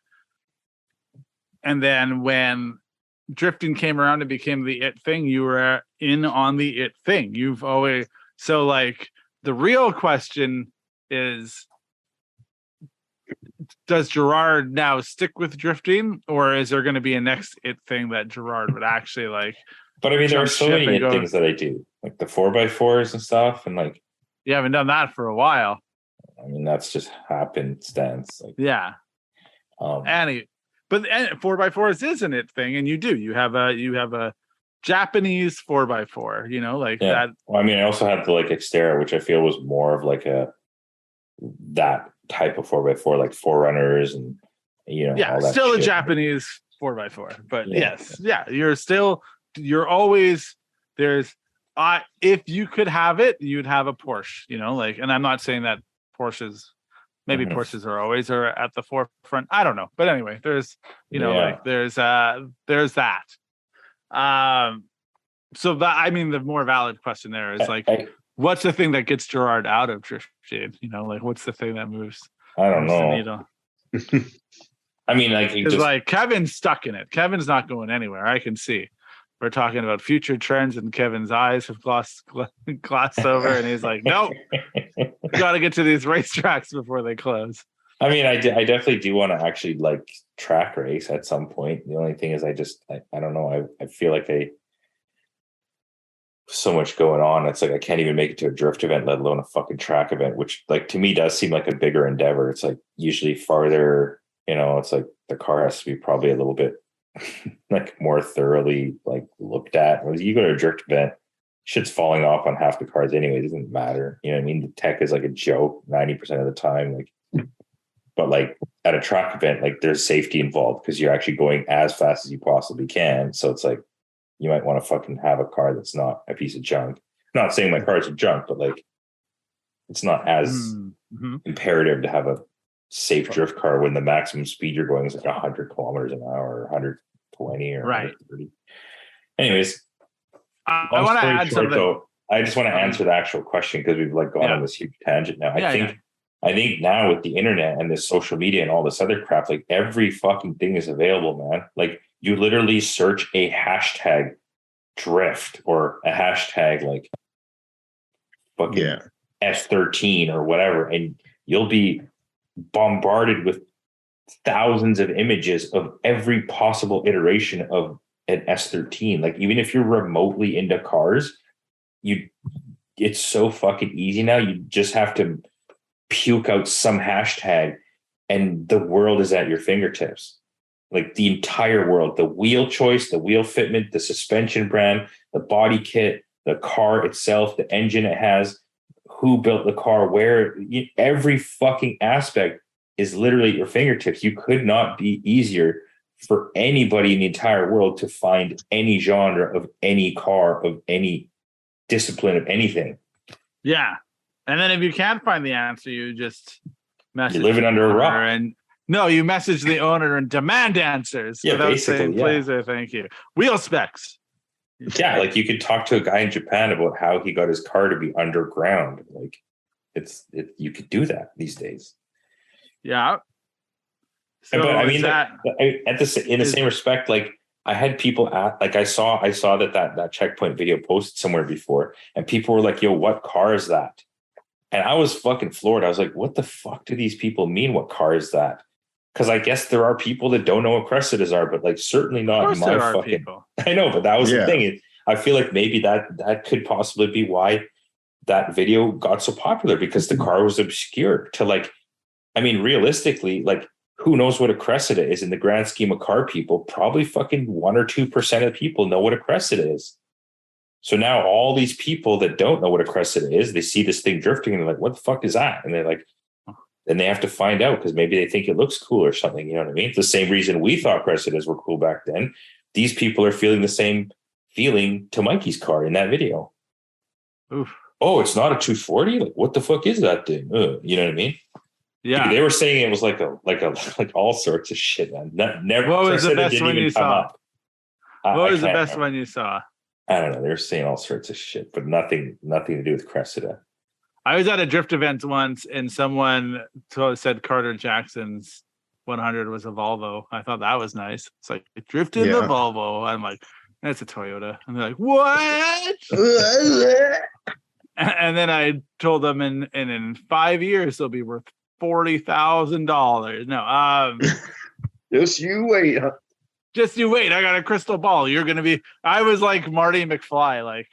And then when drifting came around and became the it thing, you were in on the it thing. You've always, so like the real question is, does Gerard now stick with drifting, or is there going to be a next it thing that Gerard would actually like? But I mean, there are so many things that I do, like the 4x4s and stuff, and like you haven't done that for a while. I mean, that's just happenstance. Like, yeah. But 4x4s is an it thing, and you have a Japanese 4x4, like that. Well, I mean, I also had the like Xterra, which I feel was more of like that type of 4x4, like Forerunners and all that still shit. A Japanese 4x4, but you're always there's if you could have it, you'd have a Porsche, and I'm not saying that Porsches Porsches are at the forefront, I don't know, but anyway, there's there's that. So that, I mean, the more valid question there is what's the thing that gets Gerard out of drifting? What's the thing that moves? I don't know. The needle? I mean, like Kevin's stuck in it. Kevin's not going anywhere. I can see. We're talking about future trends, and Kevin's eyes have glossed over, and he's like, "Nope, got to get to these racetracks before they close." I mean, I definitely do want to actually like track race at some point. The only thing is, I don't know. I feel like so much going on. It's like I can't even make it to a drift event, let alone a fucking track event, which like to me does seem like a bigger endeavor. It's like usually farther, it's like the car has to be probably a little bit like more thoroughly like looked at. Whereas you go to a drift event, shit's falling off on half the cars anyway. It doesn't matter. You know what I mean? The tech is like a joke 90% of the time. Like, but like at a track event, like there's safety involved because you're actually going as fast as you possibly can. So it's like, you might want to fucking have a car that's not a piece of junk. I'm not saying my cars are junk, but like it's not as imperative to have a safe drift car when the maximum speed you're going is like 100 kilometers an hour or 120 or 130. Anyways, I want to add something. Though, I just want to answer the actual question because we've like gone on this huge tangent now. I think now with the internet and this social media and all this other crap, like every fucking thing is available, man. Like you literally search a hashtag drift or a hashtag like fucking S13 or whatever, and you'll be bombarded with thousands of images of every possible iteration of an S13. Like even if you're remotely into cars, it's so fucking easy now. You just have to puke out some hashtag and the world is at your fingertips. Like the entire world, the wheel choice, the wheel fitment, the suspension brand, the body kit, the car itself, the engine it has, who built the car, where, every fucking aspect is literally at your fingertips. You could not be easier for anybody in the entire world to find any genre of any car, of any discipline, of anything. Yeah. And then if you can't find the answer, you just message. You're living under a rock. And no, you message the owner and demand answers without saying please or thank you. Wheel specs. Yeah, like you could talk to a guy in Japan about how he got his car to be underground. Like you could do that these days. Yeah. So but I mean, in the same respect, like I had people like I saw that checkpoint video posted somewhere before, and people were like, "Yo, what car is that?" And I was fucking floored. I was like, "What the fuck do these people mean? What car is that?" Because I guess there are people that don't know what Cressidas are, but like certainly not my fucking people. I know, but that was the thing. I feel like maybe that could possibly be why that video got so popular, because the car was obscure to like, I mean, realistically, like who knows what a Cressida is in the grand scheme of car people? Probably fucking 1 or 2% of people know what a Cressida is. So now all these people that don't know what a Cressida is, they see this thing drifting and they're like, what the fuck is that? And they're like, then they have to find out because maybe they think it looks cool or something. You know what I mean? It's the same reason we thought Cressidas were cool back then. These people are feeling the same feeling to Mikey's car in that video. Oof. Oh, it's not a 240? Like, what the fuck is that thing? You know what I mean? Yeah. Dude, they were saying it was like all sorts of shit, man. Never. What was the best one you saw? What was the best one you saw? I don't know. They were saying all sorts of shit, but nothing to do with Cressida. I was at a drift event once, and someone said Carter Jackson's 100 was a Volvo. I thought that was nice. It's like, it drifted the Volvo. I'm like, that's a Toyota. And they're like, what? And then I told them, in 5 years, they'll be worth $40,000. No, just you wait. Huh? Just you wait. I got a crystal ball. You're going to be, I was like Marty McFly, like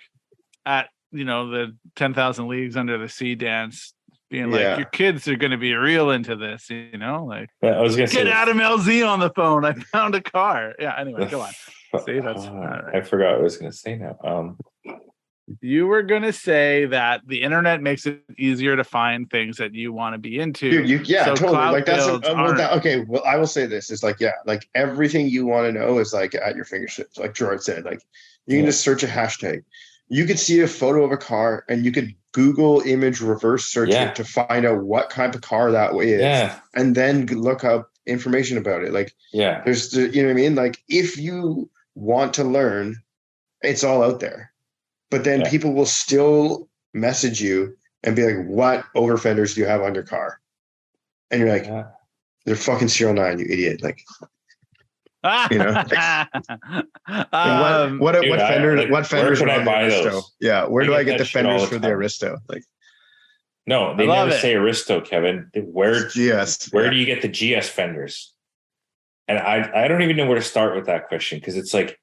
at, the 10,000 Leagues Under the Sea dance, being like, your kids are going to be real into this, like, I was gonna get Adam LZ on the phone. I found a car. Yeah. Anyway, go on. See, that's right. I forgot what I was going to say now. You were going to say that the internet makes it easier to find things that you want to be into. Dude, so totally. Like that's okay. Well, I will say this is like, like everything you want to know is like at your fingertips. Like Gerard said, like you can just search a hashtag. You could see a photo of a car and you could Google image reverse search it to find out what kind of car that way is, and then look up information about it. Like, there's, you know what I mean? Like, if you want to learn, it's all out there. But then people will still message you and be like, "What over fenders do you have on your car?" And you're like, "They're fucking SerialNine, you idiot!" Like. What fenders can I buy Aristo? those? Yeah, where do I get the fenders for the Aristo? Like, no, they never say Aristo, Kevin. Where do you get the GS fenders? And I don't even know where to start with that question, because it's like,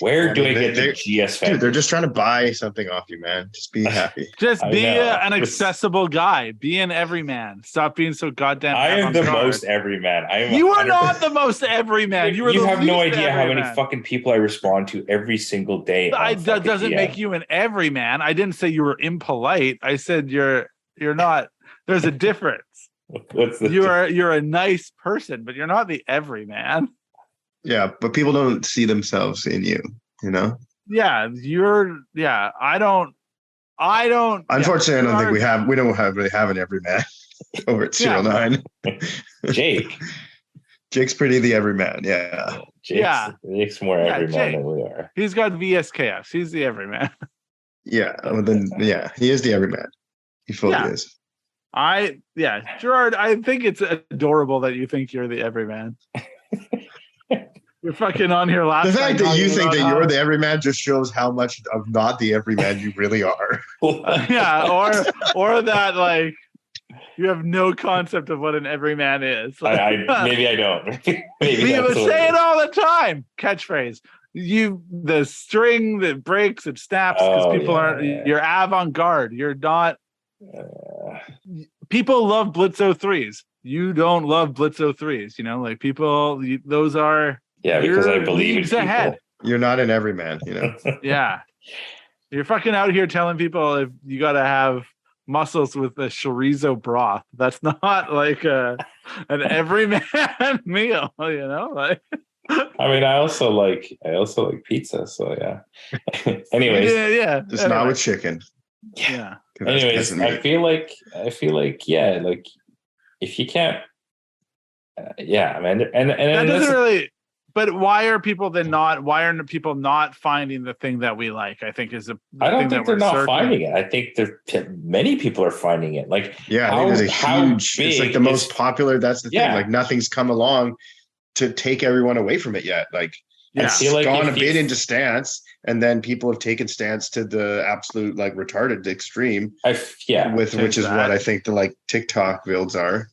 where do I get the GS fenders? Dude, they're just trying to buy something off you, man. Just be happy. Just be an accessible guy. Be an everyman. Stop being so goddamn. I am the most everyman. You are not the most everyman. You have no idea how many fucking people I respond to every single day. That doesn't make you an everyman. I didn't say you were impolite. I said you're not. There's a difference. What's the you're a nice person, but you're not the everyman. Yeah, but people don't see themselves in you, Yeah, I don't. Unfortunately, I don't think we don't really have an everyman. over at SerialNine. Jake's pretty the everyman. Yeah. Jake's more everyman than we are. He's got VSKS. He's the everyman. Yeah. Well, then, he is the everyman. He fully is. Gerard, I think it's adorable that you think you're the everyman. You're fucking on here last. The fact that you think that you're the everyman just shows how much of not the everyman you really are. Or that like you have no concept of what an everyman is. Like, maybe I don't. Maybe you say it all the time. Catchphrase. The string that breaks, it snaps because people aren't. You're avant-garde. You're not. People love Blitz 03s. You don't love Blitz 03s. You know, like people. Those are. Yeah, because I believe in people. Ahead. You're not an everyman, you know. Yeah, you're fucking out here telling people if you got to have mussels with the chorizo broth. That's not like an everyman meal, you know. Like, I mean, I also like pizza. So yeah. Anyways, just not with chicken. Yeah. Anyways, I feel like like if you can't, man, and that doesn't really. But why are people people not finding the thing that we like? I think is I don't think they're not finding it. I think many people are finding it. Like, there's a huge. It's like the most popular. That's the thing. Like, nothing's come along to take everyone away from it yet. Like, it's gone a bit into stance, and then people have taken stance to the absolute like retarded extreme. Which is what I think the like TikTok builds are.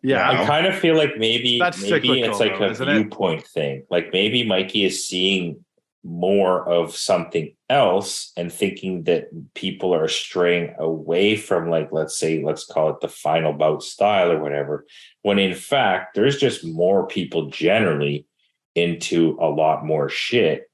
Yeah, I kind of feel like maybe it's like a viewpoint thing. Like maybe Mikey is seeing more of something else and thinking that people are straying away from, like, let's call it the final bout style or whatever, when in fact there's just more people generally into a lot more shit.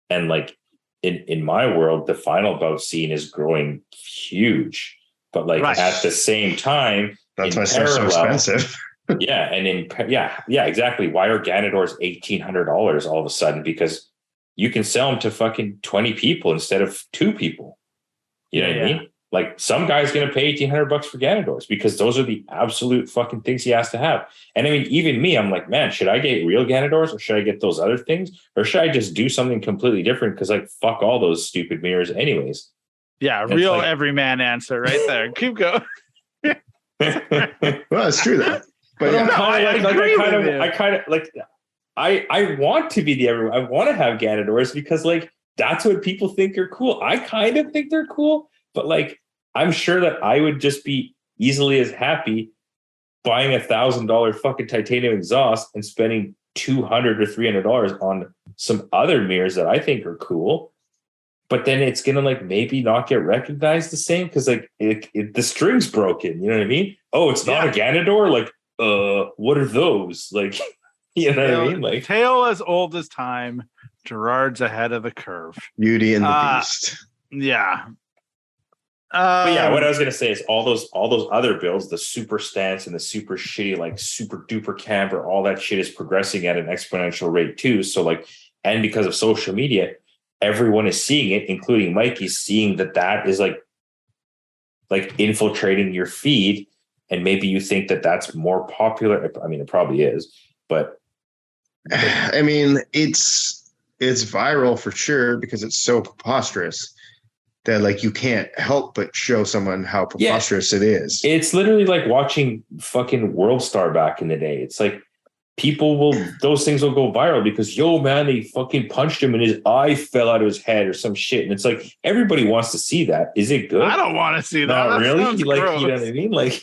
And like in my world, the final bout scene is growing huge, but like at the same time, that's why it's so expensive. Exactly. Why are Ganadors $1,800 all of a sudden? Because you can sell them to fucking 20 people instead of 2 people. You know what I mean? Like, some guy's going to pay $1,800 for Ganadors because those are the absolute fucking things he has to have. And I mean, even me, I'm like, man, should I get real Ganadors or should I get those other things? Or should I just do something completely different? Because like, fuck all those stupid mirrors anyways. Yeah, real everyman answer right there. Keep going. Well, it's true though. But I want to be the everyone. I want to have Ganadors because like that's what people think are cool. I kind of think they're cool, but like I'm sure that I would just be easily as happy buying $1,000 fucking titanium exhaust and spending $200 or $300 on some other mirrors that I think are cool. But then it's gonna like maybe not get recognized the same because like the string's broken. You know what I mean? Oh, it's not a Ganador. Like, what are those? Like, you know what I mean? Like, tale as old as time. Gerard's ahead of the curve. Beauty and the Beast. Yeah. But yeah, what I was gonna say is all those other builds, the super stance and the super shitty, like super duper camber, all that shit is progressing at an exponential rate too. So like, and because of social media, everyone is seeing it, including Mikey, seeing that is like infiltrating your feed, and maybe you think that that's more popular. I mean, it probably is, but I mean, it's viral for sure because it's so preposterous that like you can't help but show someone how preposterous it is. It's literally like watching fucking World Star back in the day. It's like those things will go viral because, yo, man, they fucking punched him and his eye fell out of his head or some shit. And it's like, everybody wants to see that. Is it good? I don't want to see that. Not really? Like, gross. You know what I mean? Like,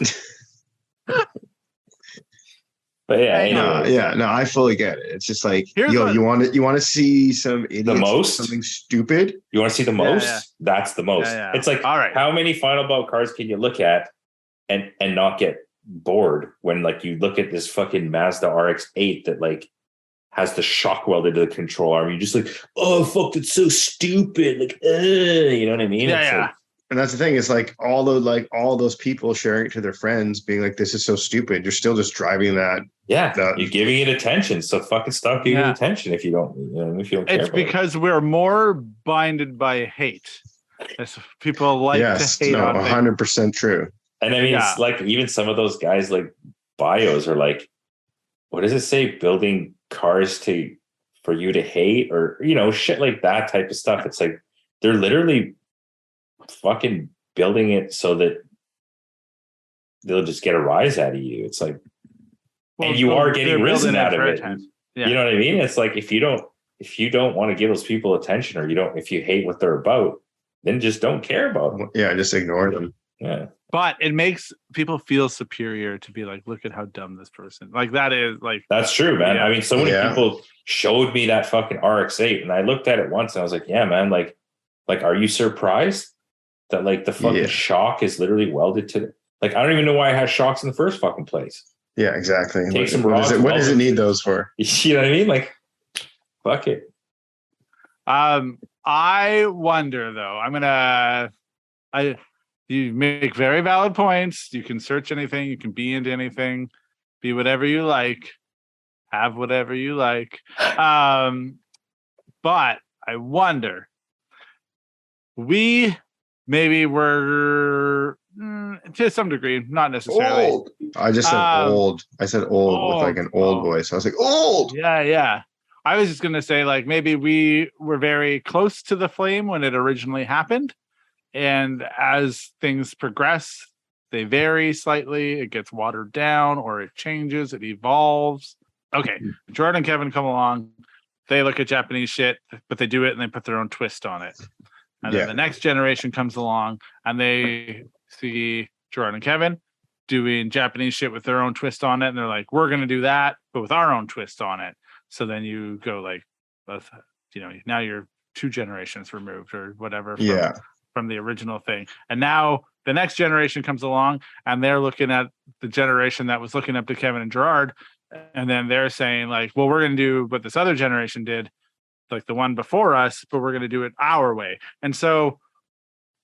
but no, I fully get it. It's just like, you want to see some idiots, the most something stupid. You want to see the most? Yeah. That's the most. Yeah. It's like, all right, how many final bout cards can you look at and not get bored when like you look at this fucking Mazda RX-8 that like has the shock welded to the control arm? You're just like, oh fuck, that's so stupid. Like, you know what I mean? Yeah. And that's the thing. It's like all those people sharing it to their friends, being like, "This is so stupid." You're still just driving that. Yeah, you're giving it attention. So fucking stop giving it attention if you don't. If you don't care. It's because we're more binded by hate. As people like to hate. 100% true. And I mean, it's like even some of those guys like bios are like, what does it say? Building cars for you to hate, or, you know, shit like that type of stuff. It's like, they're literally fucking building it so that they'll just get a rise out of you. It's like, and you are getting risen out of it. Yeah. You know what I mean? It's like, if you don't want to give those people attention, or if you hate what they're about, then just don't care about them. Yeah, just ignore them. Yeah. But it makes people feel superior to be like, look at how dumb this person. Like, that is like, that's true, man. Yeah. I mean, so many people showed me that fucking RX-8, and I looked at it once and I was like, yeah, man, like, are you surprised that like the fucking shock is literally welded to like, I don't even know why I had shocks in the first fucking place. Yeah, exactly. What does it need those for? You know what I mean? Like, fuck it. I wonder though. You make very valid points. You can search anything. You can be into anything. Be whatever you like. Have whatever you like. But I wonder. We maybe were to some degree, not necessarily. Old. I just said old. I said old with like an old voice. I was like, old. Yeah. I was just gonna say, like, maybe we were very close to the flame when it originally happened. And as things progress, they vary slightly. It gets watered down, or it changes, it evolves. Okay, Gerard and Kevin come along. They look at Japanese shit, but they do it and they put their own twist on it. And then the next generation comes along and they see Gerard and Kevin doing Japanese shit with their own twist on it. And they're like, we're going to do that, but with our own twist on it. So then you go like, you know, now you're 2 generations removed or whatever from the original thing. And now the next generation comes along and they're looking at the generation that was looking up to Kevin and Gerard. And then they're saying like, well, we're going to do what this other generation did, like the one before us, but we're going to do it our way. And so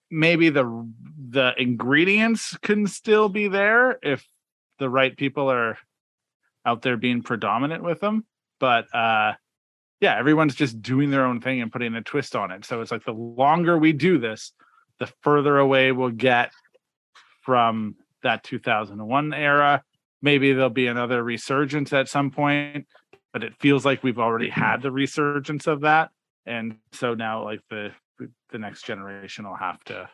maybe the ingredients can still be there if the right people are out there being predominant with them. But everyone's just doing their own thing and putting a twist on it. So it's like the longer we do this, the further away we'll get from that 2001 era. Maybe there'll be another resurgence at some point, but it feels like we've already had the resurgence of that. And so now like the next generation will have to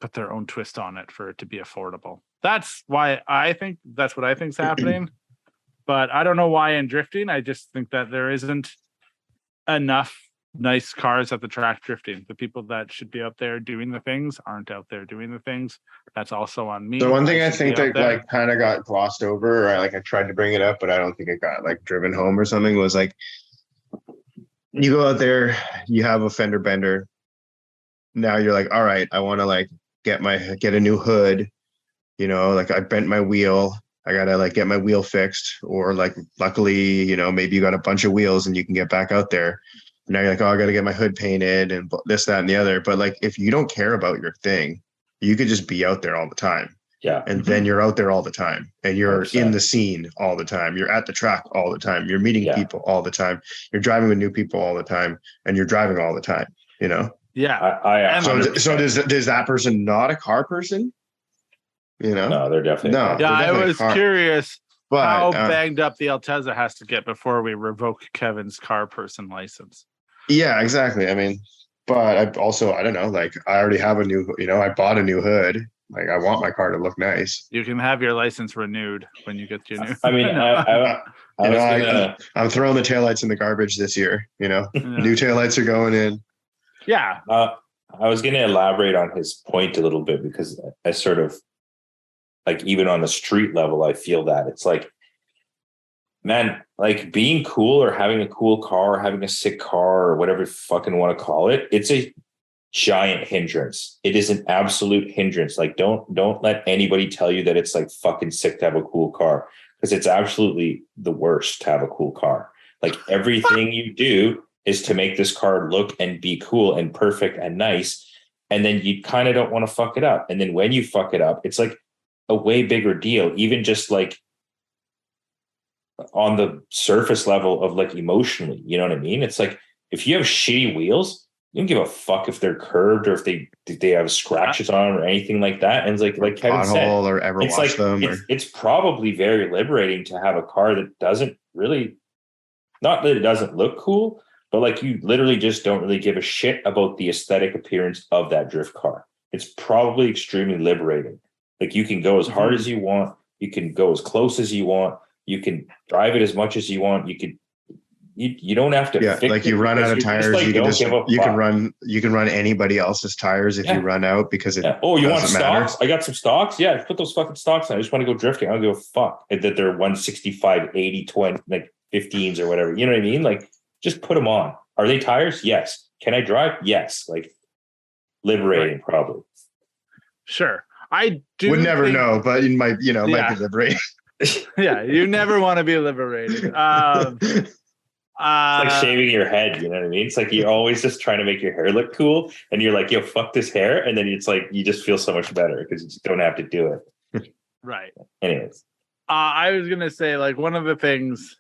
put their own twist on it for it to be affordable. That's why that's what I think is happening. But I don't know why in drifting. I just think that there isn't enough nice cars at the track drifting. The people that should be out there doing the things aren't out there doing the things. That's also on me. The one thing I think that like kind of got glossed over, or I tried to bring it up, but I don't think it got like driven home or something, was like, you go out there, you have a fender bender. Now you're like, all right, I want to like get a new hood. You know, like I bent my wheel. I got to like get my wheel fixed, or like, luckily, you know, maybe you got a bunch of wheels and you can get back out there. And now you're like, oh, I got to get my hood painted and this, that, and the other. But like, if you don't care about your thing, you could just be out there all the time. Yeah. And then you're out there all the time and you're 100%. In the scene all the time. You're at the track all the time. You're meeting people all the time. You're driving with new people all the time, and you're driving all the time, you know? Yeah. So does that person not a car person? You know? No, they're definitely no. Yeah, I was curious how banged up the Altezza has to get before we revoke Kevin's car person license. Yeah, exactly. I mean, but I don't know, like I already have I bought a new hood. Like I want my car to look nice. You can have your license renewed when you get your new. I mean, I'm throwing the taillights in the garbage this year. You know, new taillights are going in. Yeah. I was going to elaborate on his point a little bit, because I sort of like, even on the street level, I feel that it's like, man, like being cool or having a cool car, or having a sick car, or whatever you fucking want to call it, it's a giant hindrance. It is an absolute hindrance. Like, don't let anybody tell you that it's like fucking sick to have a cool car, because it's absolutely the worst to have a cool car. Like everything you do is to make this car look and be cool and perfect and nice. And then you kind of don't want to fuck it up. And then when you fuck it up, it's like a way bigger deal, even just like on the surface level of like emotionally, you know what I mean? It's like, if you have shitty wheels, You don't give a fuck if they're curved or if they have scratches on them or anything like that. And it's like Kevin said, or ever wash them. It's probably very liberating to have a car that doesn't really, not that it doesn't look cool, but like you literally just don't really give a shit about the aesthetic appearance of that drift car. It's probably extremely liberating. Like you can go as hard as you want. You can go as close as you want. You can drive it as much as you want. You don't have to. Yeah, like you run out of tires, you can run anybody else's tires if you run out because it. Yeah. Oh, you want stocks? Matter. I got some stocks. Yeah, put those fucking stocks on. I just want to go drifting. I don't give a fuck that they're 165, 80, 20, like 15s or whatever. You know what I mean? Like just put them on. Are they tires? Yes. Can I drive? Yes. Like liberating, probably. Sure. I do. Would never know, but it might be liberating. Yeah, you never want to be liberated. It's like shaving your head, you know what I mean? It's like you're always just trying to make your hair look cool, and you're like, yo, fuck this hair, and then it's like you just feel so much better because you just don't have to do it. Right. Anyways. I was gonna say, like, one of the things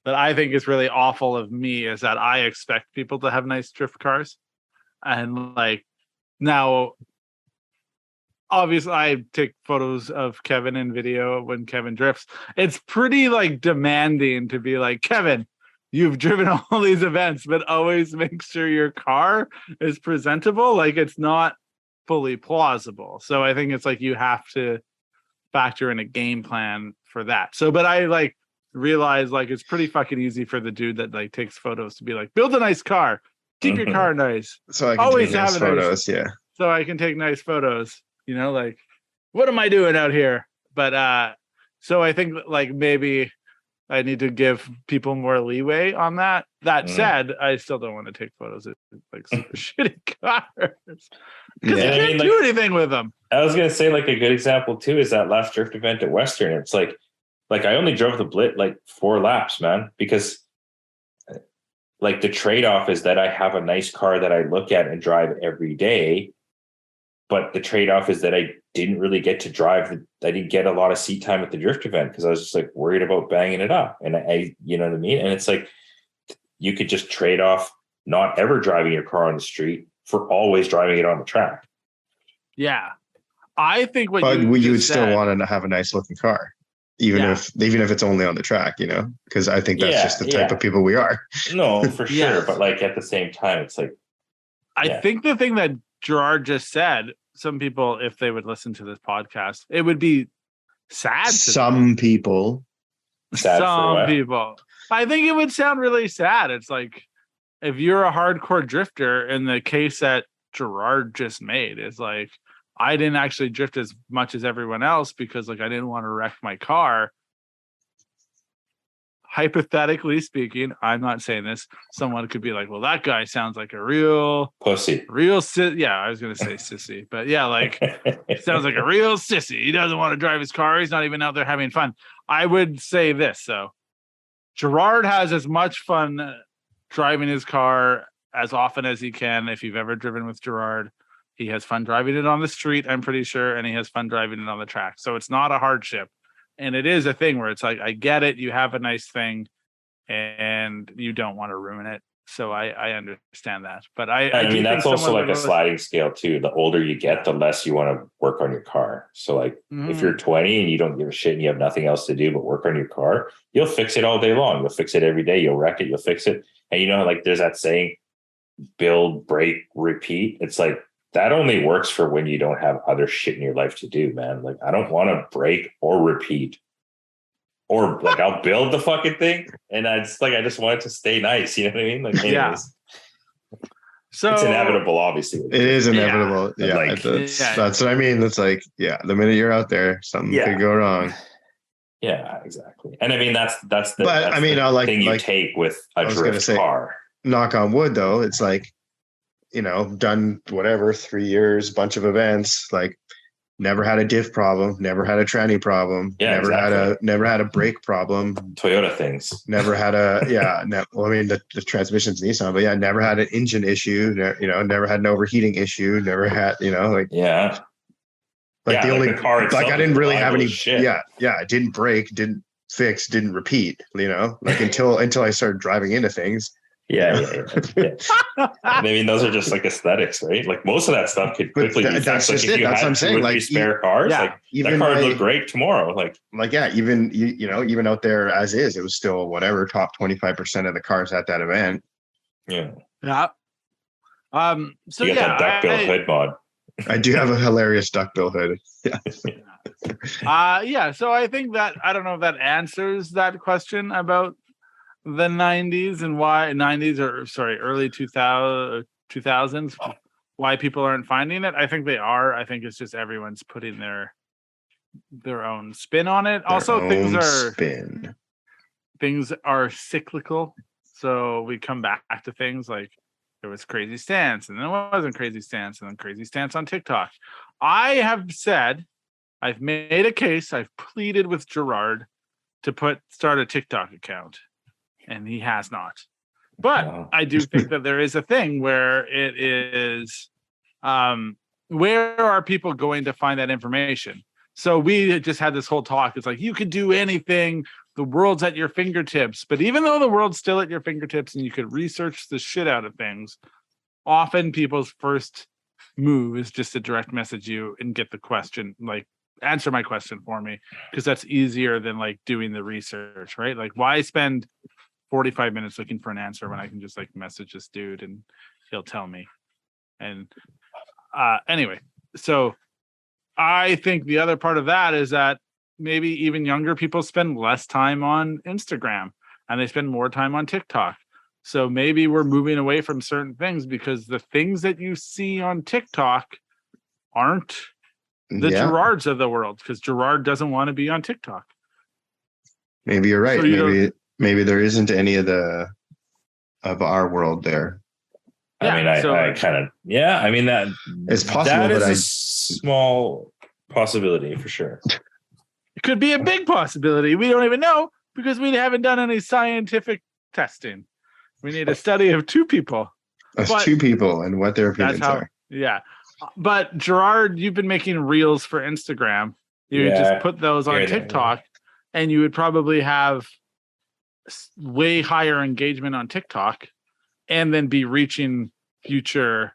that I think is really awful of me is that I expect people to have nice drift cars. And like now, obviously I take photos of Kevin in video when Kevin drifts. It's pretty like demanding to be like, Kevin, you've driven all these events, but always make sure your car is presentable. Like it's not fully plausible. So I think it's like you have to factor in a game plan for that. So, but I like realize like it's pretty fucking easy for the dude that like takes photos to be like, build a nice car, keep your car nice. So I can always take nice photos. So I can take nice photos, you know, like what am I doing out here? But so I think like maybe I need to give people more leeway on that. That said, I still don't want to take photos of like super shitty cars because you can't do anything with them. I was gonna say like a good example too is that last drift event at Western. It's like I only drove the Blit like 4 laps, man, because like the trade-off is that I have a nice car that I look at and drive every day. But the trade-off is that I didn't really get to drive. I didn't get a lot of seat time at the drift event because I was just like worried about banging it up. And I, you know what I mean? And it's like, you could just trade off not ever driving your car on the street for always driving it on the track. Yeah. I think you would still want to have a nice looking car, even if it's only on the track, you know, because I think that's just the type of people we are. No, for sure. But like at the same time, it's like, I think the thing that Gerard just said, some people, if they would listen to this podcast, it would be sad. Some people. Some people. I think it would sound really sad. It's like if you're a hardcore drifter, in the case that Gerard just made, is like I didn't actually drift as much as everyone else because like I didn't want to wreck my car. Hypothetically speaking, I'm not saying this. Someone could be like, well, that guy sounds like a real pussy. Yeah, I was going to say sissy. But yeah, like sounds like a real sissy. He doesn't want to drive his car. He's not even out there having fun. I would say this, though. Gerard has as much fun driving his car as often as he can. If you've ever driven with Gerard, he has fun driving it on the street, I'm pretty sure, and he has fun driving it on the track. So it's not a hardship. And it is a thing where it's like, I get it. You have a nice thing and you don't want to ruin it. So I understand that. But I mean, that's also like a sliding scale too. The older you get, the less you want to work on your car. So like if you're 20 and you don't give a shit and you have nothing else to do but work on your car, you'll fix it all day long. You'll fix it every day. You'll wreck it. You'll fix it. And you know, like there's that saying, build, break, repeat. It's like, that only works for when you don't have other shit in your life to do, man. Like, I don't want to break or repeat. Or, like, I'll build the fucking thing, and I just want it to stay nice. You know what I mean? Like, anyways. Yeah. So it's inevitable, obviously. It is inevitable. Yeah. Like, that's what I mean. It's like, the minute you're out there, something could go wrong. Yeah, exactly. And I mean, that's the thing you take with a drift car. Knock on wood, though, it's like, you know, done whatever, 3 years, bunch of events, like never had a diff problem, never had a tranny problem, never had a brake problem. Toyota things. Never had the transmission's Nissan, but never had an engine issue, never had an overheating issue, never had, the only car itself, I didn't really have any shit. I didn't break, didn't fix, didn't repeat, until I started driving into things. Yeah. I mean, those are just like aesthetics, right? Like most of that stuff could quickly be that's fixed. just Like if it. you That's had what I'm saying. 2 or 3 spare cars, like that car would look great tomorrow. Even even out there as is, it was still whatever top 25% of the cars at that event. Yeah. So you got that duckbill hood mod. I do have a hilarious duckbill hood. Yeah. So I think that I don't know if that answers that question about the 90s and why early 2000s, why people aren't finding it. I think they are. I think it's just everyone's putting their own spin on it. Also, things are cyclical. So we come back to things like there was Crazy Stance, and then it wasn't Crazy Stance, and then Crazy Stance on TikTok. I have said, I've made a case, I've pleaded with Gerard to start a TikTok account, and he has not. But I do think that there is a thing where it is, where are people going to find that information? So we just had this whole talk. It's like, you could do anything. The world's at your fingertips. But even though the world's still at your fingertips and you could research the shit out of things, often people's first move is just to direct message you and get the question, like, answer my question for me, because that's easier than like doing the research, right? Like, why spend 45 minutes looking for an answer when I can just like message this dude and he'll tell me? And anyway, so I think the other part of that is that maybe even younger people spend less time on Instagram and they spend more time on TikTok. So maybe we're moving away from certain things because the things that you see on TikTok aren't the Gerards of the world, because Gerard doesn't want to be on TikTok. Maybe you're right. So maybe there isn't any of our world there. I mean, I kind of, I mean, that it's possible. That is a small possibility for sure. It could be a big possibility. We don't even know because we haven't done any scientific testing. We need a study of 2 people. Two people and what their opinions are. Yeah. But Gerard, you've been making reels for Instagram. You just put those on TikTok and you would probably have way higher engagement on TikTok and then be reaching future,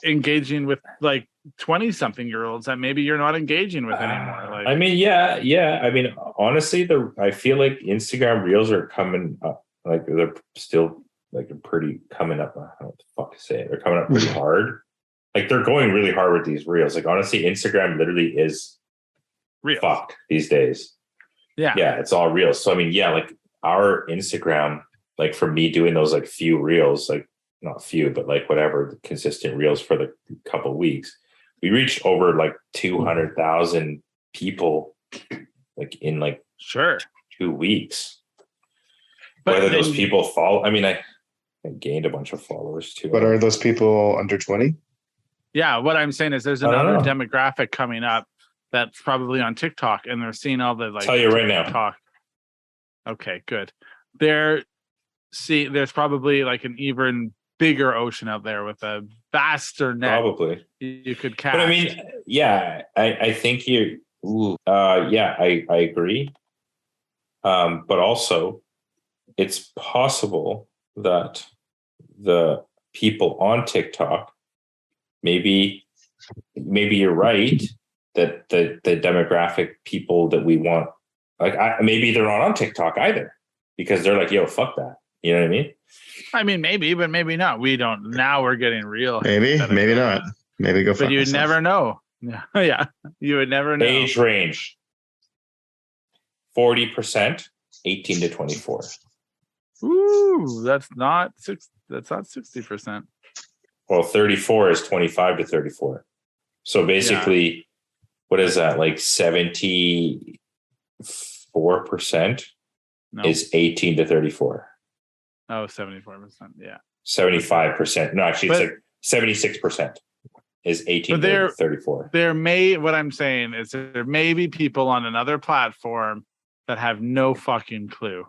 engaging with like 20-something-year-olds that maybe you're not engaging with anymore. Like, I mean, I mean, honestly, I feel like Instagram reels are coming up. Like they're still like pretty coming up. I don't know what the fuck to say. They're coming up pretty hard. Like they're going really hard with these reels. Like honestly, Instagram literally is fucked these days. Yeah, it's all reels. So I mean, like our Instagram, like for me doing those like few reels, like not few, but like whatever, the consistent reels for the couple of weeks, we reached over like 200,000 people, like in like 2 weeks. But whether those people follow, I mean, I gained a bunch of followers too. But are those people under 20? Yeah, what I'm saying is there's another demographic coming up that's probably on TikTok, and they're seeing all the like. Tell you right now. Talk. Okay, good. There's probably like an even bigger ocean out there with a vaster net. Probably you could cast. But I mean, I think you. I agree. But also, it's possible that the people on TikTok, maybe you're right that the demographic people that we want, like maybe they're not on TikTok either because they're like, yo, fuck that. You know what I mean? I mean, maybe, but maybe not. We don't. Now we're getting real. Maybe not. Maybe go. But you'd never know. Yeah, you would never know. Age range: 40%, 18 to 24. Ooh, that's not 60%. Well, 34 is 25 to 34. So basically, what is that? Like 74% is 18 to 34. Oh, 74%. Yeah. 75%. No, actually, it's like 76% is 18 to 34. What I'm saying is there may be people on another platform that have no fucking clue.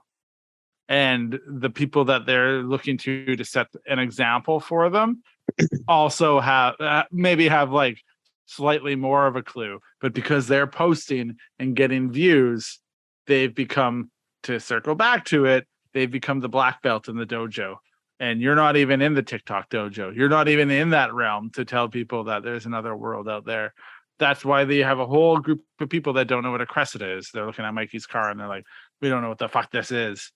And the people that they're looking to set an example for them also have maybe have like slightly more of a clue, but because they're posting and getting views, they've become, to circle back to it, they've become the black belt in the dojo. And you're not even in the TikTok dojo. You're not even in that realm to tell people that there's another world out there. That's why they have a whole group of people that don't know what a crescent is. They're looking at Mikey's car and they're like, we don't know what the fuck this is.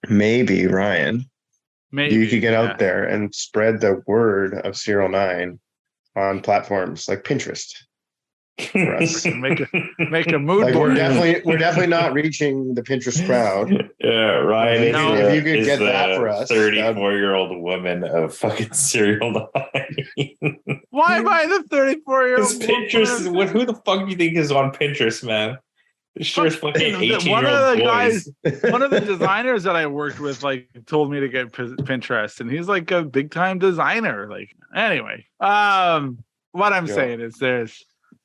Maybe, Ryan, you could get out there and spread the word of SerialNine on platforms like Pinterest. For us. make a mood board. We're definitely not reaching the Pinterest crowd. Yeah, Ryan. If you could get that for us, 34-year-old woman of fucking SerialNine. Why am I the 34-year-old? Pinterest. Who the fuck do you think is on Pinterest, man? Sure, fucking 18-year-old boys. One of the designers that I worked with told me to get Pinterest, and he's like a big time designer. Anyway, what I'm saying is there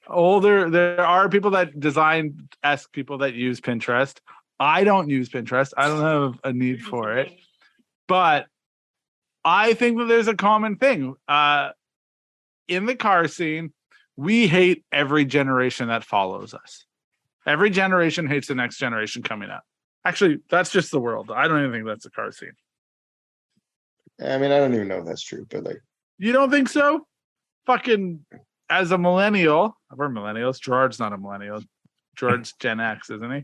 are people that ask people that use Pinterest. I don't use Pinterest. I don't have a need for it, but I think that there's a common thing in the car scene. We hate every generation that follows us. Every generation hates the next generation coming up. Actually, that's just the world. I don't even think that's the car scene. I mean, I don't even know if that's true, but you don't think so? Fucking as a millennial, we're millennials. Gerard's not a millennial. Gerard's Gen X, isn't he?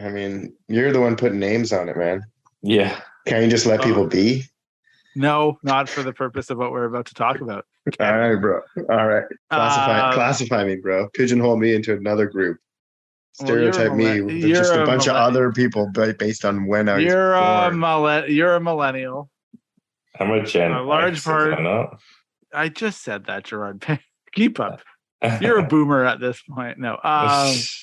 I mean, you're the one putting names on it, man. Yeah. Can't you just let people be? No, not for the purpose of what we're about to talk about. All right, bro. All right. Classify me, bro. Pigeonhole me into another group. Stereotype me with just a bunch of other people based on when I was born. You're a millennial. I'm a Gen a large part. I just said that, Gerard. Keep up. You're a boomer at this point. No.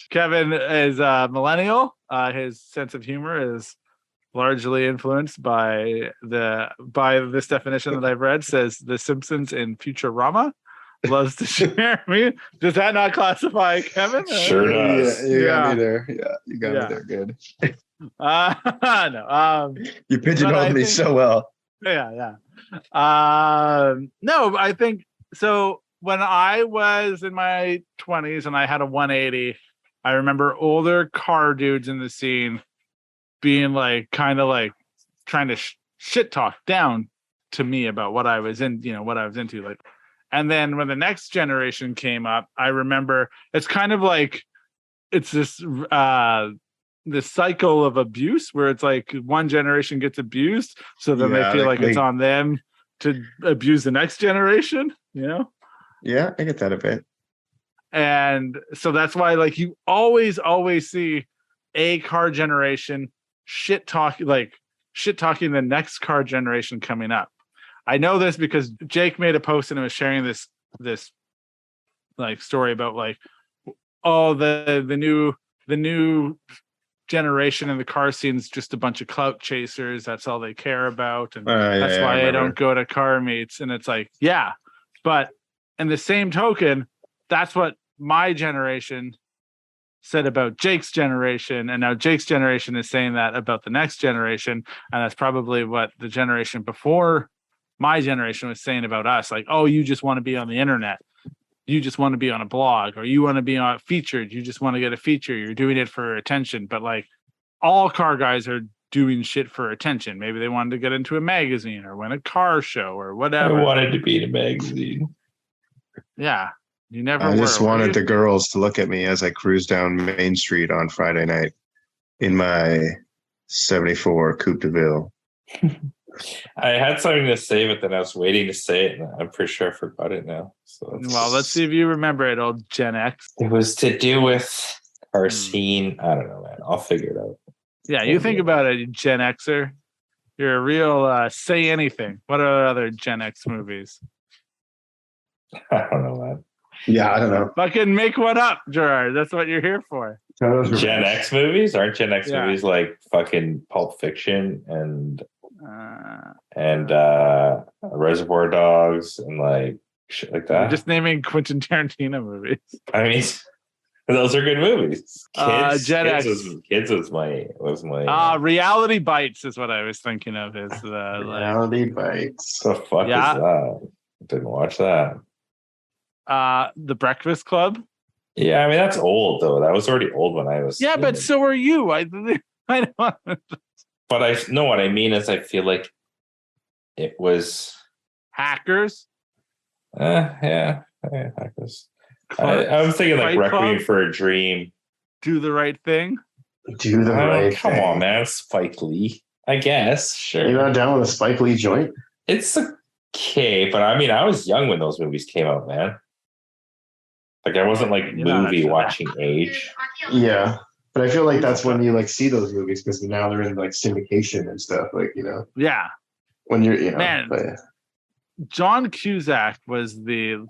Kevin is a millennial. His sense of humor is largely influenced by this definition that I've read. Says The Simpsons in Futurama. Loves to share me. Does that not classify Kevin? Sure does. Yeah, you got me there. Yeah, you got me there. Good. No. You pigeonholed me so well. Yeah. No, I think so. When I was in my 20s and I had a 180, I remember older car dudes in the scene being kind of trying to shit talk down to me about what I was what I was into. And then when the next generation came up, I remember it's kind of it's this cycle of abuse where it's one generation gets abused, so then they feel it's on them to abuse the next generation, Yeah, I get that a bit. And so that's why you always see a car generation shit talking the next car generation coming up. I know this because Jake made a post and was sharing this story about the new generation in the car scene is just a bunch of clout chasers. That's all they care about, and that's why I don't go to car meets. And it's but in the same token, that's what my generation said about Jake's generation, and now Jake's generation is saying that about the next generation, and that's probably what the generation before my generation was saying about us. Oh, you just want to be on the internet. You just want to be on a blog, or you want to be on featured. You just want to get a feature. You're doing it for attention. But all car guys are doing shit for attention. Maybe they wanted to get into a magazine or win a car show or whatever. I wanted to be in a magazine. Yeah. You never I just wanted the girls to look at me as I cruised down Main Street on Friday night in my 74 Coupe de Ville. I had something to say, but then I was waiting to say it, and I'm pretty sure I forgot it now. So let's see if you remember it, old Gen X. It was to do with our scene. I don't know, man. I'll figure it out. Yeah, you think about it, Gen Xer. You're a real say anything. What are other Gen X movies? I don't know, man. Yeah, I don't know. Fucking make one up, Gerard. That's what you're here for. Gen X movies? Aren't Gen X movies fucking Pulp Fiction and Reservoir Dogs and shit like that? You're just naming Quentin Tarantino movies. I mean, those are good movies. Kids was my Reality Bites is what I was thinking of. Is the Reality Bites? The fuck is that? Didn't watch that. The Breakfast Club. Yeah, I mean that's old though. That was already old when I was. Yeah, but so are you. I don't. But I know what I mean is I feel like it was hackers. Yeah, hackers. I'm thinking like Requiem for a Dream. Do the Right Thing. Do the right thing. Come on, man. Spike Lee. I guess. Sure. You're not down with a Spike Lee joint? It's okay, but I mean, I was young when those movies came out, man. Like, I wasn't like movie watching age. Yeah. But I feel like that's when you like see those movies because now they're in like syndication and stuff. Like, you know. Yeah. When you're, you know. Man, John Cusack was the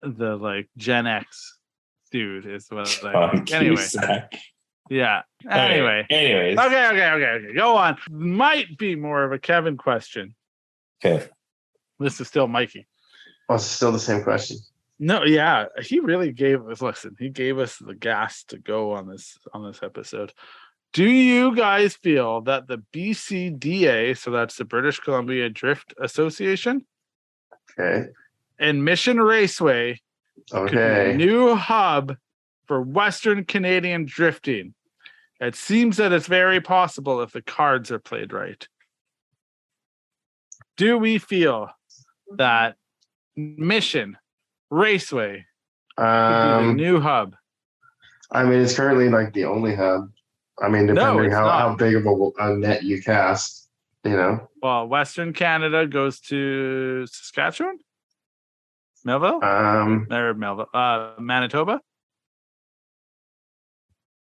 like Gen X dude is what like anyway. Cusack. Yeah. Anyway. Anyways. Okay. Go on. Might be more of a Kevin question. Okay. This is still Mikey. Oh, it's still the same question. No, yeah. He really gave us he gave us the gas to go on this episode. Do you guys feel that the BCDA, so that's the British Columbia Drift Association, and Mission Raceway could be a new hub for Western Canadian drifting? It seems that it's very possible if the cards are played right. Do we feel that Mission Raceway could be the new hub? I mean, it's currently like the only hub. I mean, depending how big of a net you cast, you know. Well, Western Canada goes to Saskatchewan, Melville, Manitoba.